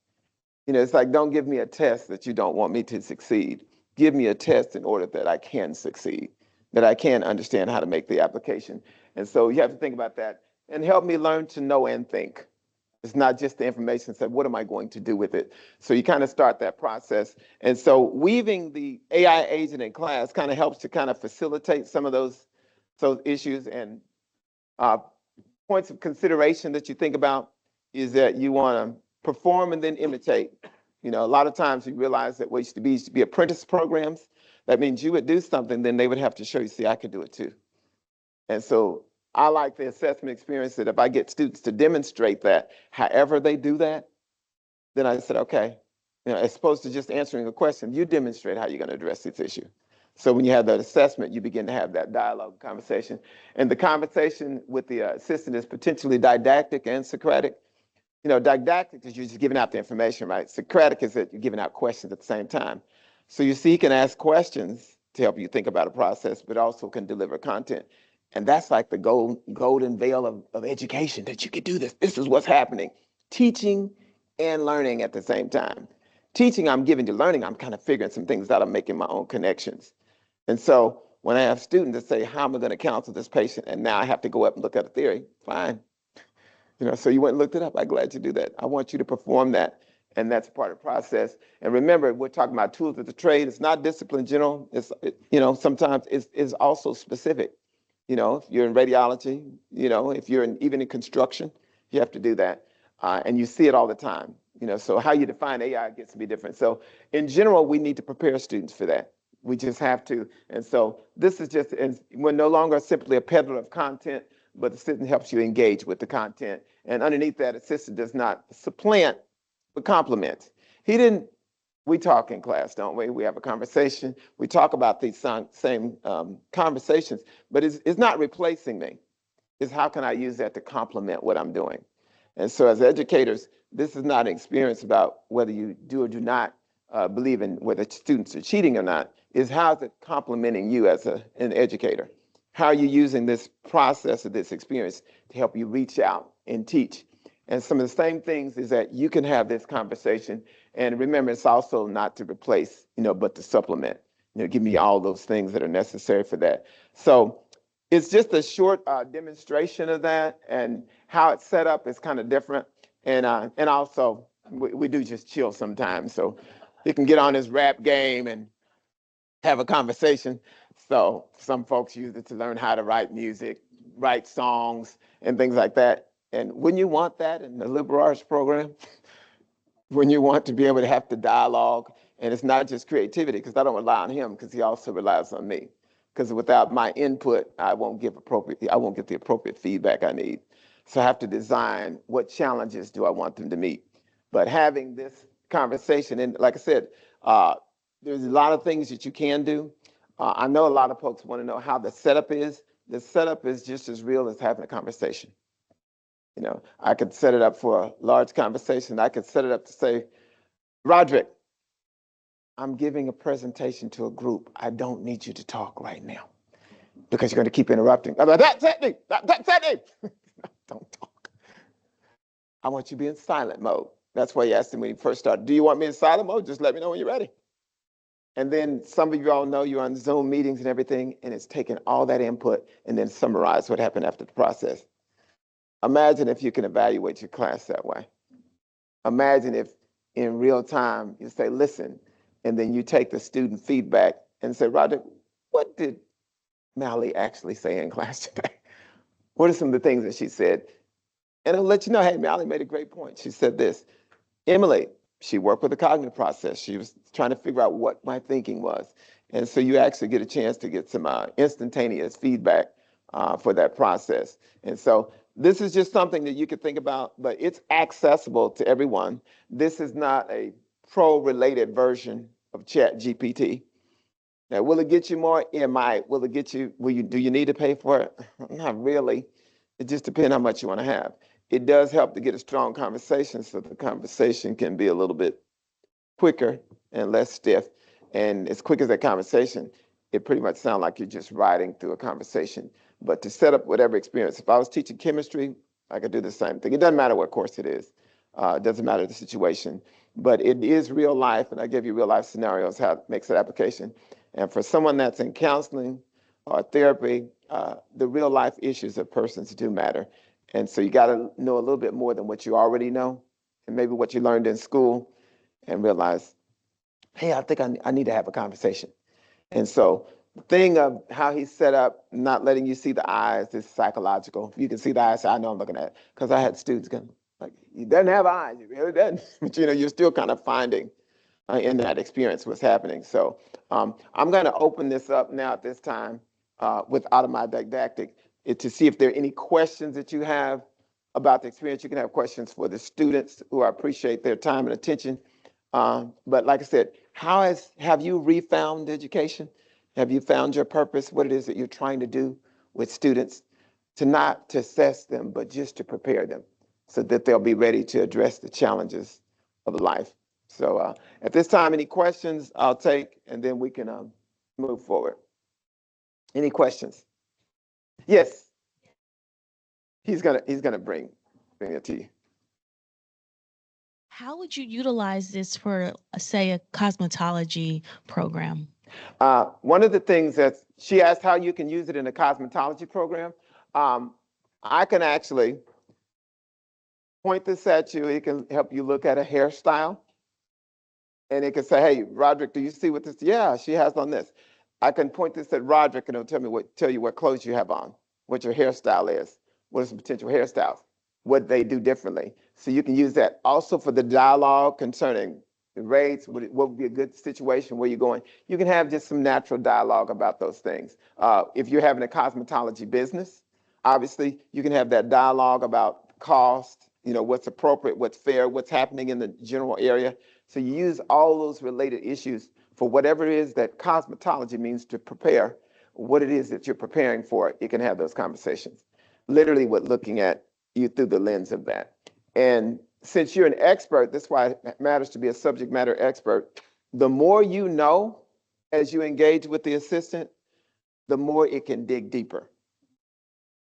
It's like, don't give me a test that you don't want me to succeed. Give me a test in order that I can succeed, that I can understand how to make the application. And so you have to think about that and help me learn to know and think. It's not just the information, so what am I going to do with it? So you kind of start that process. And so weaving the AI agent in class kind of helps to kind of facilitate some of those issues. And points of consideration that you think about is that you want to perform and then imitate. A lot of times you realize that what used to be apprentice programs. That means you would do something, then they would have to show you, see, I could do it too. And so I like the assessment experience that if I get students to demonstrate that, however they do that, then I said, okay, as opposed to just answering a question, you demonstrate how you're going to address this issue. So when you have that assessment, you begin to have that dialogue conversation. And the conversation with the assistant is potentially didactic and Socratic. Didactic is you're just giving out the information, right? Socratic is that you're giving out questions at the same time. So you see, you can ask questions to help you think about a process, but also can deliver content. And that's like the golden veil of education, that you could do this. This is what's happening. Teaching and learning at the same time. Teaching, I'm giving to learning, I'm kind of figuring some things out. I'm making my own connections. And so when I have students that say, how am I going to counsel this patient? And now I have to go up and look at a theory, fine. So you went and looked it up. I'm glad you do that. I want you to perform that. And that's part of the process. And remember, we're talking about tools of the trade. It's not discipline general. Sometimes it's also specific. If you're in radiology, if you're even in construction, you have to do that. And you see it all the time. So how you define AI gets to be different. So in general, we need to prepare students for that. We just have to. And so this is just, and we're no longer simply a peddler of content, but the assistant helps you engage with the content. And underneath that, assistant does not supplant, but complement. We talk in class, don't we? We have a conversation. We talk about these same conversations, but it's not replacing me. It's how can I use that to complement what I'm doing? And so as educators, this is not an experience about whether you do or do not believe in whether students are cheating or not. Is how is it complementing you as an educator? How are you using this process of this experience to help you reach out and teach? And some of the same things is that you can have this conversation. And remember, it's also not to replace, but to supplement. Give me all those things that are necessary for that. So it's just a short demonstration of that, and how it's set up is kind of different. And also, we do just chill sometimes. So you can get on his rap game and have a conversation. So some folks use it to learn how to write music, write songs, and things like that. And wouldn't you want that in the liberal arts program? When you want to be able to have the dialogue, and it's not just creativity, because I don't rely on him, because he also relies on me. Because without my input, I won't get the appropriate feedback I need. So I have to design what challenges do I want them to meet. But having this conversation, and like I said, there's a lot of things that you can do. I know a lot of folks want to know how the setup is. The setup is just as real as having a conversation. I could set it up for a large conversation. I could set it up to say, Roderick, I'm giving a presentation to a group. I don't need you to talk right now. because you're going to keep interrupting. I'm like, that's Sidney, that's Sidney. Don't talk. I want you to be in silent mode. That's why you asked him when he first started, do you want me in silent mode? Just let me know when you're ready. And then some of you all know you're on Zoom meetings and everything, and it's taking all that input and then summarize what happened after the process. Imagine if you can evaluate your class that way. Imagine if in real time you say, listen, and then you take the student feedback and say, Roderick, what did Mally actually say in class today? What are some of the things that she said? And I'll let you know, hey, Mally made a great point. She said this. Emily, she worked with the cognitive process. She was trying to figure out what my thinking was. And so you actually get a chance to get some instantaneous feedback for that process. And so this is just something that you could think about, but it's accessible to everyone. This is not a pro-related version of Chat GPT. Now, will it get you more? It might. Will it get you, do you need to pay for it? Not really. It just depends how much you want to have. It does help to get a strong conversation so the conversation can be a little bit quicker and less stiff. And as quick as that conversation, it pretty much sounds like you're just riding through a conversation. But to set up whatever experience, if I was teaching chemistry, I could do the same thing. It doesn't matter what course it is. It doesn't matter the situation. But it is real life, and I give you real life scenarios how it makes that application. And for someone that's in counseling or therapy, the real life issues of persons do matter. And so you got to know a little bit more than what you already know, and maybe what you learned in school, and realize, hey, I think I need to have a conversation. And so the thing of how he's set up, not letting you see the eyes, is psychological. If you can see the eyes, I know I'm looking at it. Because I had students going, like, he doesn't have eyes, he really doesn't. But you're still kind of finding in that experience what's happening. So I'm going to open this up now at this time with autodidactic to see if there are any questions that you have about the experience. You can have questions for the students who I appreciate their time and attention. But like I said, have you refound education? Have you found your purpose, what it is that you're trying to do with students, to not to assess them, but just to prepare them so that they'll be ready to address the challenges of life? So at this time, any questions I'll take, and then we can move forward. Any questions? Yes. He's gonna bring it to you. How would you utilize this for, say, a cosmetology program? One of the things that she asked how you can use it in a cosmetology program. I can actually point this at you. It can help you look at a hairstyle. And it can say, hey, Roderick, do you see what this? Yeah, she has on this. I can point this at Roderick and it'll tell you what clothes you have on, what your hairstyle is, what are some potential hairstyles, what they do differently. So you can use that also for the dialogue concerning the rates, what would be a good situation, where you're going. You can have just some natural dialogue about those things. If you're having a cosmetology business, obviously you can have that dialogue about cost, what's appropriate, what's fair, what's happening in the general area. So you use all those related issues for whatever it is that cosmetology means to prepare, what it is that you're preparing for. You can have those conversations, literally with looking at you through the lens of that. And since you're an expert, that's why it matters to be a subject matter expert. The more you know as you engage with the assistant, the more it can dig deeper.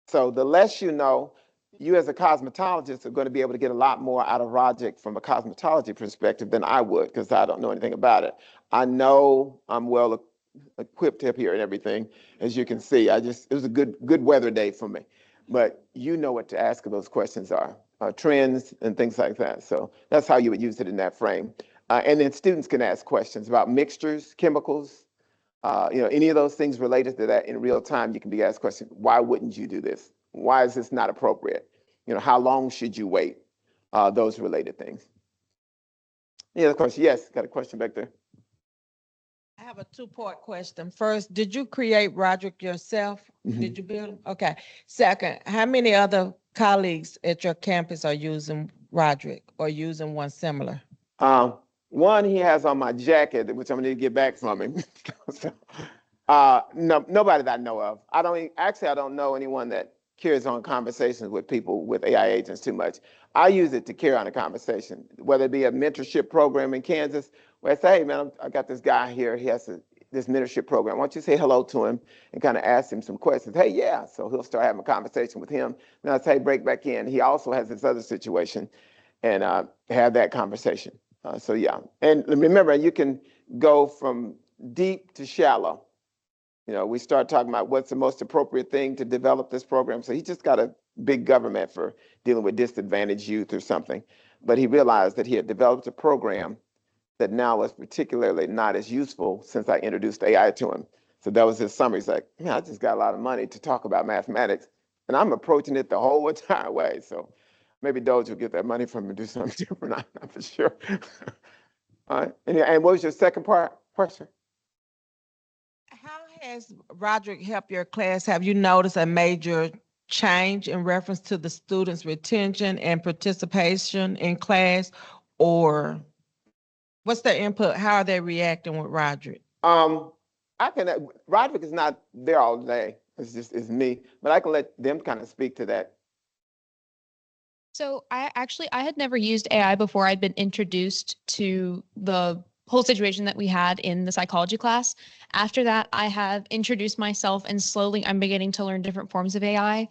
So the less you know, you as a cosmetologist are going to be able to get a lot more out of Roderick from a cosmetology perspective than I would, because I don't know anything about it. I know I'm well equipped up here and everything, as you can see. It was a good weather day for me. But you know what to ask those questions are, trends and things like that. So that's how you would use it in that frame. And then students can ask questions about mixtures, chemicals, any of those things related to that in real time. You can be asked questions. Why wouldn't you do this? Why is this not appropriate? How long should you wait? Those related things. Yeah, of course. Yes, got a question back there. I have a two-part question. First, did you create Roderick yourself? Mhm. Did you build him? Okay. Second, how many other colleagues at your campus are using Roderick or using one similar? One he has on my jacket, which I'm gonna need to get back from him. So, no, nobody that I know of. I don't know anyone that carries on conversations with people with AI agents too much. I use it to carry on a conversation, whether it be a mentorship program in Kansas, where I say, hey man, I got this guy here. this mentorship program. Why don't you say hello to him and kind of ask him some questions? Hey, yeah. So he'll start having a conversation with him. Then I say, break back in. He also has this other situation and have that conversation. So yeah. And remember, you can go from deep to shallow. You know, we start talking about what's the most appropriate thing to develop this program. So he just got a big government for dealing with disadvantaged youth or something. But he realized that he had developed a program that now is particularly not as useful since I introduced AI to him. So that was his summary. He's like, man, I just got a lot of money to talk about mathematics, and I'm approaching it the whole entire way. So maybe Doge will get that money from him and do something different. I'm not for sure. All right. And what was your second question? How has Roderick helped your class? Have you noticed a major change in reference to the students' retention and participation in class, or what's their input? How are they reacting with Roderick? Roderick is not there all day. It's me, but I can let them kind of speak to that. So I had never used AI before I'd been introduced to the whole situation that we had in the psychology class. After that, I have introduced myself and slowly I'm beginning to learn different forms of AI.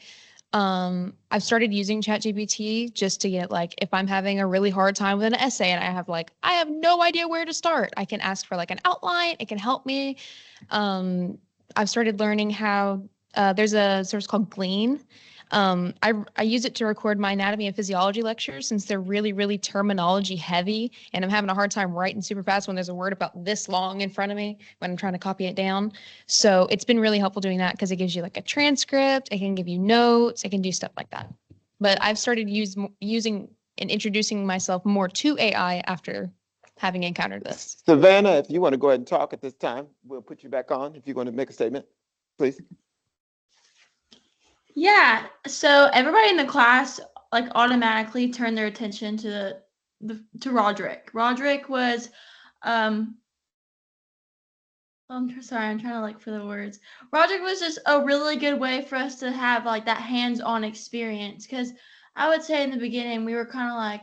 I've started using ChatGPT just to get like, if I'm having a really hard time with an essay and I have no idea where to start, I can ask for like an outline. It can help me. I've started learning how there's a source called Glean. I use it to record my anatomy and physiology lectures since they're really, really terminology heavy. And I'm having a hard time writing super fast when there's a word about this long in front of me when I'm trying to copy it down. So it's been really helpful doing that because it gives you like a transcript. It can give you notes. It can do stuff like that. But I've started using and introducing myself more to AI after having encountered this. Savannah, if you want to go ahead and talk at this time, we'll put you back on if you're going to make a statement, please. Yeah, so everybody in the class like automatically turned their attention to to Roderick. Roderick was I'm trying to look for the words. Roderick was just a really good way for us to have like that hands-on experience, because I would say in the beginning we were kind of like,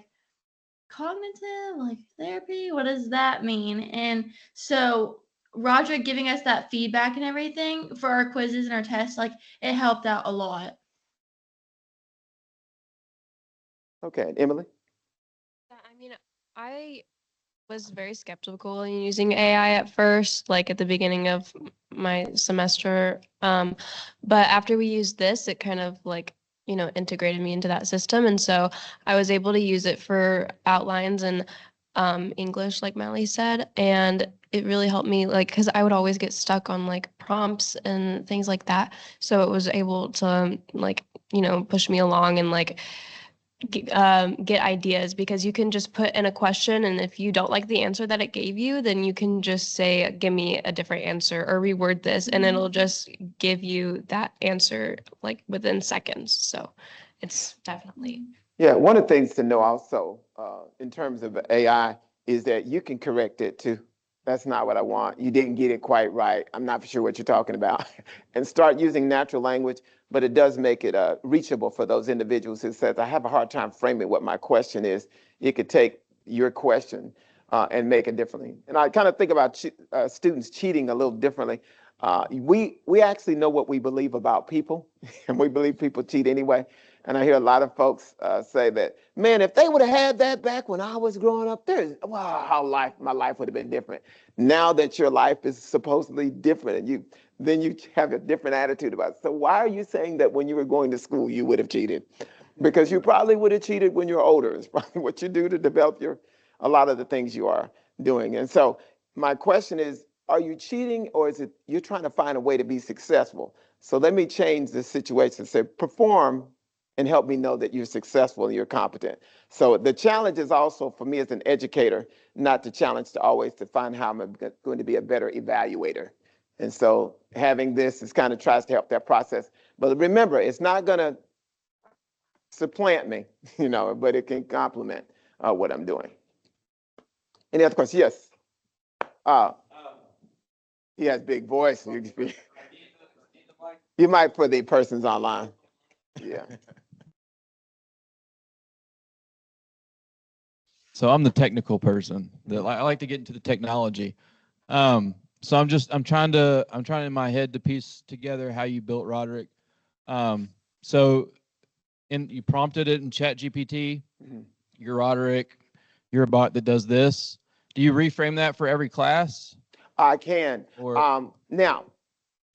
cognitive like therapy, what does that mean? And so Roderick giving us that feedback and everything for our quizzes and our tests, like it helped out a lot. Okay, Emily. I mean, I was very skeptical in using AI at first, like at the beginning of my semester. But after we used this, it kind of like, integrated me into that system. And so I was able to use it for outlines and English, like Mally said. And it really helped me, like, because I would always get stuck on like prompts and things like that. So it was able to, like, push me along and like get ideas, because you can just put in a question, and if you don't like the answer that it gave you, then you can just say, give me a different answer or reword this, and it'll just give you that answer like within seconds. So it's definitely. Yeah, one of the things to know also in terms of AI is that you can correct it too. That's not what I want. You didn't get it quite right. I'm not for sure what you're talking about. And start using natural language, but it does make it reachable for those individuals who says, I have a hard time framing what my question is. You could take your question and make it differently. And I kind of think about students cheating a little differently. We actually know what we believe about people, and we believe people cheat anyway. And I hear a lot of folks say that, man, if they would have had that back when I was growing up, wow, how my life would have been different. Now that your life is supposedly different, and then you have a different attitude about it. So why are you saying that when you were going to school you would have cheated? Because you probably would have cheated when you're older. It's probably what you do to develop a lot of the things you are doing. And so my question is, are you cheating, or is it you're trying to find a way to be successful? So let me change the situation and say, perform and help me know that you're successful and you're competent. So the challenge is also for me as an educator, not to challenge to always to find how I'm going to be a better evaluator. And so having this is kind of tries to help that process. But remember, it's not going to supplant me, but it can complement what I'm doing. Any other questions? Yes. He has big voice. You might for the persons online. Yeah. So I'm the technical person. I like to get into the technology. So I'm trying in my head to piece together how you built Roderick. So you prompted it in ChatGPT. Mhm. You're Roderick. You're a bot that does this. Do you reframe that for every class? I can. Or Now,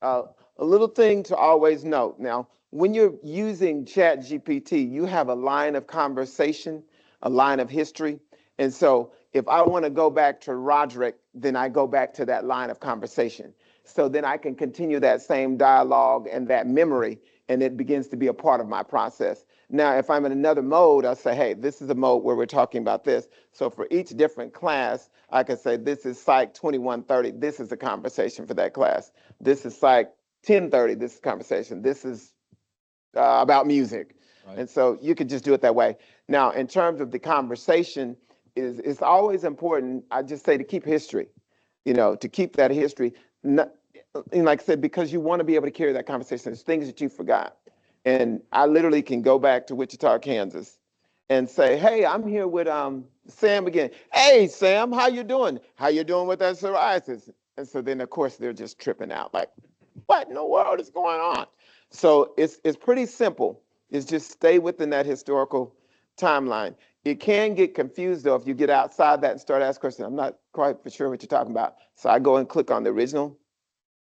a little thing to always note. Now, when you're using ChatGPT, you have a line of conversation, a line of history. And so if I want to go back to Roderick, then I go back to that line of conversation. So then I can continue that same dialogue and that memory, and it begins to be a part of my process. Now, if I'm in another mode, I'll say, hey, this is a mode where we're talking about this. So for each different class, I can say, this is Psych 2130. This is a conversation for that class. This is Psych 1030. This is conversation. This is about music. Right. And so you could just do it that way. Now, in terms of the conversation, it's always important, I just say, to keep history, to keep that history. And like I said, because you want to be able to carry that conversation. There's things that you forgot. And I literally can go back to Wichita, Kansas and say, hey, I'm here with Sam again. Hey, Sam, how you doing? How you doing with that psoriasis? And so then, of course, they're just tripping out like, what in the world is going on? So it's pretty simple. It's just stay within that historical timeline. It can get confused, though, if you get outside that and start asking questions. I'm not quite for sure what you're talking about. So I go and click on the original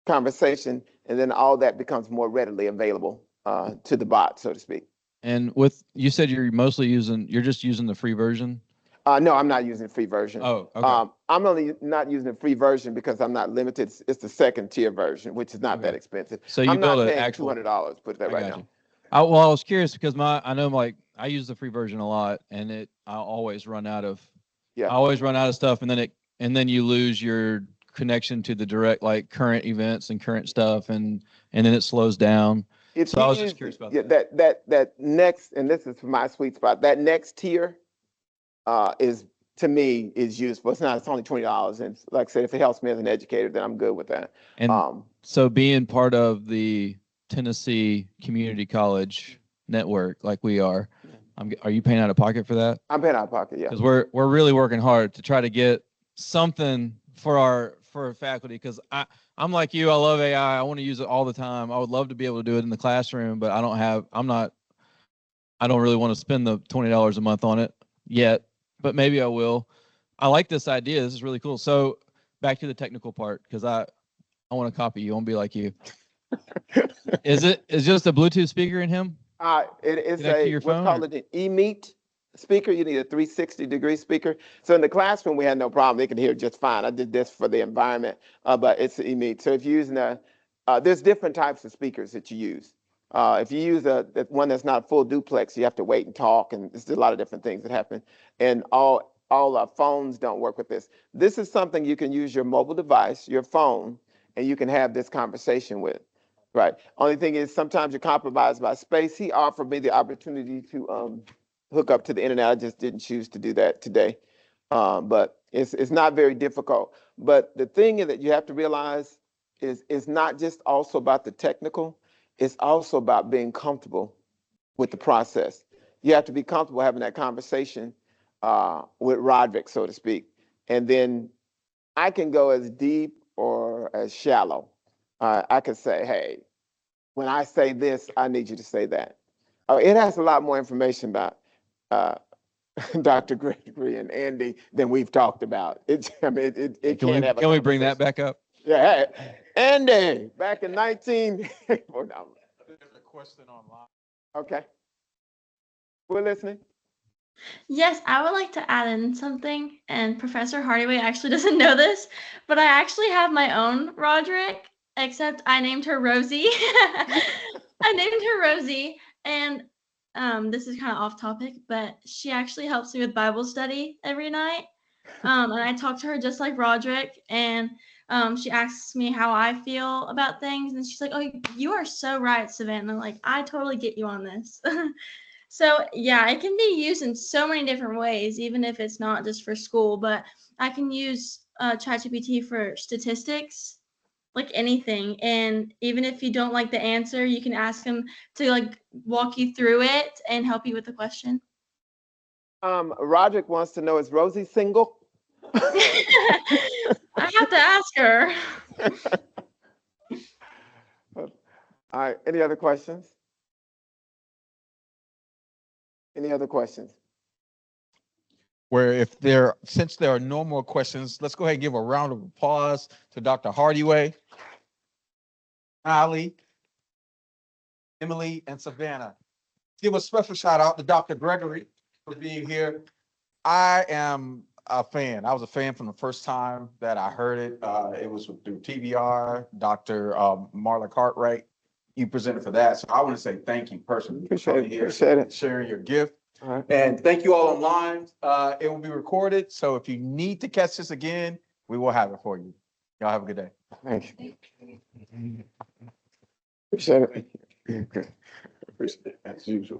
conversation, and then all that becomes more readily available to the bot, so to speak. And you said you're just using the free version? No, I'm not using the free version. Oh, okay. I'm only not using the free version because I'm not limited. It's the second tier version, which is not that expensive. So you I'm built not an paying actual $200. Put that I right got now. you. I was curious because I know I use the free version a lot, and I always run out of stuff, and then you lose your connection to the direct current events and current stuff, and then it slows down. So I was just curious about that. That next, and this is my sweet spot. That next tier is, to me, is useful. It's only $20, and like I said, if it helps me as an educator, then I'm good with that. And so being part of the Tennessee Community College network, like we are you paying out of pocket for that? I'm paying out of pocket, yeah. Because we're really working hard to try to get something for our faculty, because I'm like you, I love AI. I want to use it all the time. I would love to be able to do it in the classroom, but I don't really want to spend the $20 a month on it yet, but maybe I will. I like this idea. This is really cool. So back to the technical part, because I want to copy you. I want to be like you. Is just a Bluetooth speaker in him? It is what's called an e-meet speaker. You need a 360-degree speaker. So in the classroom, we had no problem. They can hear just fine. I did this for the environment, but it's an e-meet. So if you're using there's different types of speakers that you use. If you use one that's not full duplex, you have to wait and talk, and there's a lot of different things that happen. And all phones don't work with this. This is something you can use your mobile device, your phone, and you can have this conversation with. Right. Only thing is sometimes you're compromised by space. He offered me the opportunity to hook up to the internet. I just didn't choose to do that today. But it's not very difficult. But the thing that you have to realize is it's not just also about the technical. It's also about being comfortable with the process. You have to be comfortable having that conversation with Roderick, so to speak. And then I can go as deep or as shallow. I could say, hey, when I say this, I need you to say that. It has a lot more information about Dr. Gregory and Andy than we've talked about. It can have a Can we bring that back up? Yeah, hey, Andy, back in 19. There's a question online. Okay, we're listening. Yes, I would like to add in something, and Professor Hardyway actually doesn't know this, but I actually have my own Roderick, except I named her Rosie. I named her Rosie, and this is kind of off topic, but she actually helps me with Bible study every night. And I talk to her just like Roderick, and she asks me how I feel about things, and she's like, "Oh, you are so right, Savannah. Like, I totally get you on this." So yeah, it can be used in so many different ways, even if it's not just for school. But I can use ChatGPT for statistics, like anything. And even if you don't like the answer, you can ask him to walk you through it and help you with the question. Roderick wants to know, is Rosie single? I have to ask her. All right, any other questions? Any other questions? Since there are no more questions, let's go ahead and give a round of applause to Dr. Hardyway, Ali, Emily, and Savannah. Give a special shout out to Dr. Gregory for being here. I am a fan. I was a fan from the first time that I heard it. It was through TVR, Dr. Marla Cartwright. You presented for that. So I want to say thank you personally. Appreciate it. Sharing your gift. All right. And thank you all online. It will be recorded. So if you need to catch this again, we will have it for you. Y'all have a good day. Thank you. Appreciate it. Okay. Appreciate it, as usual.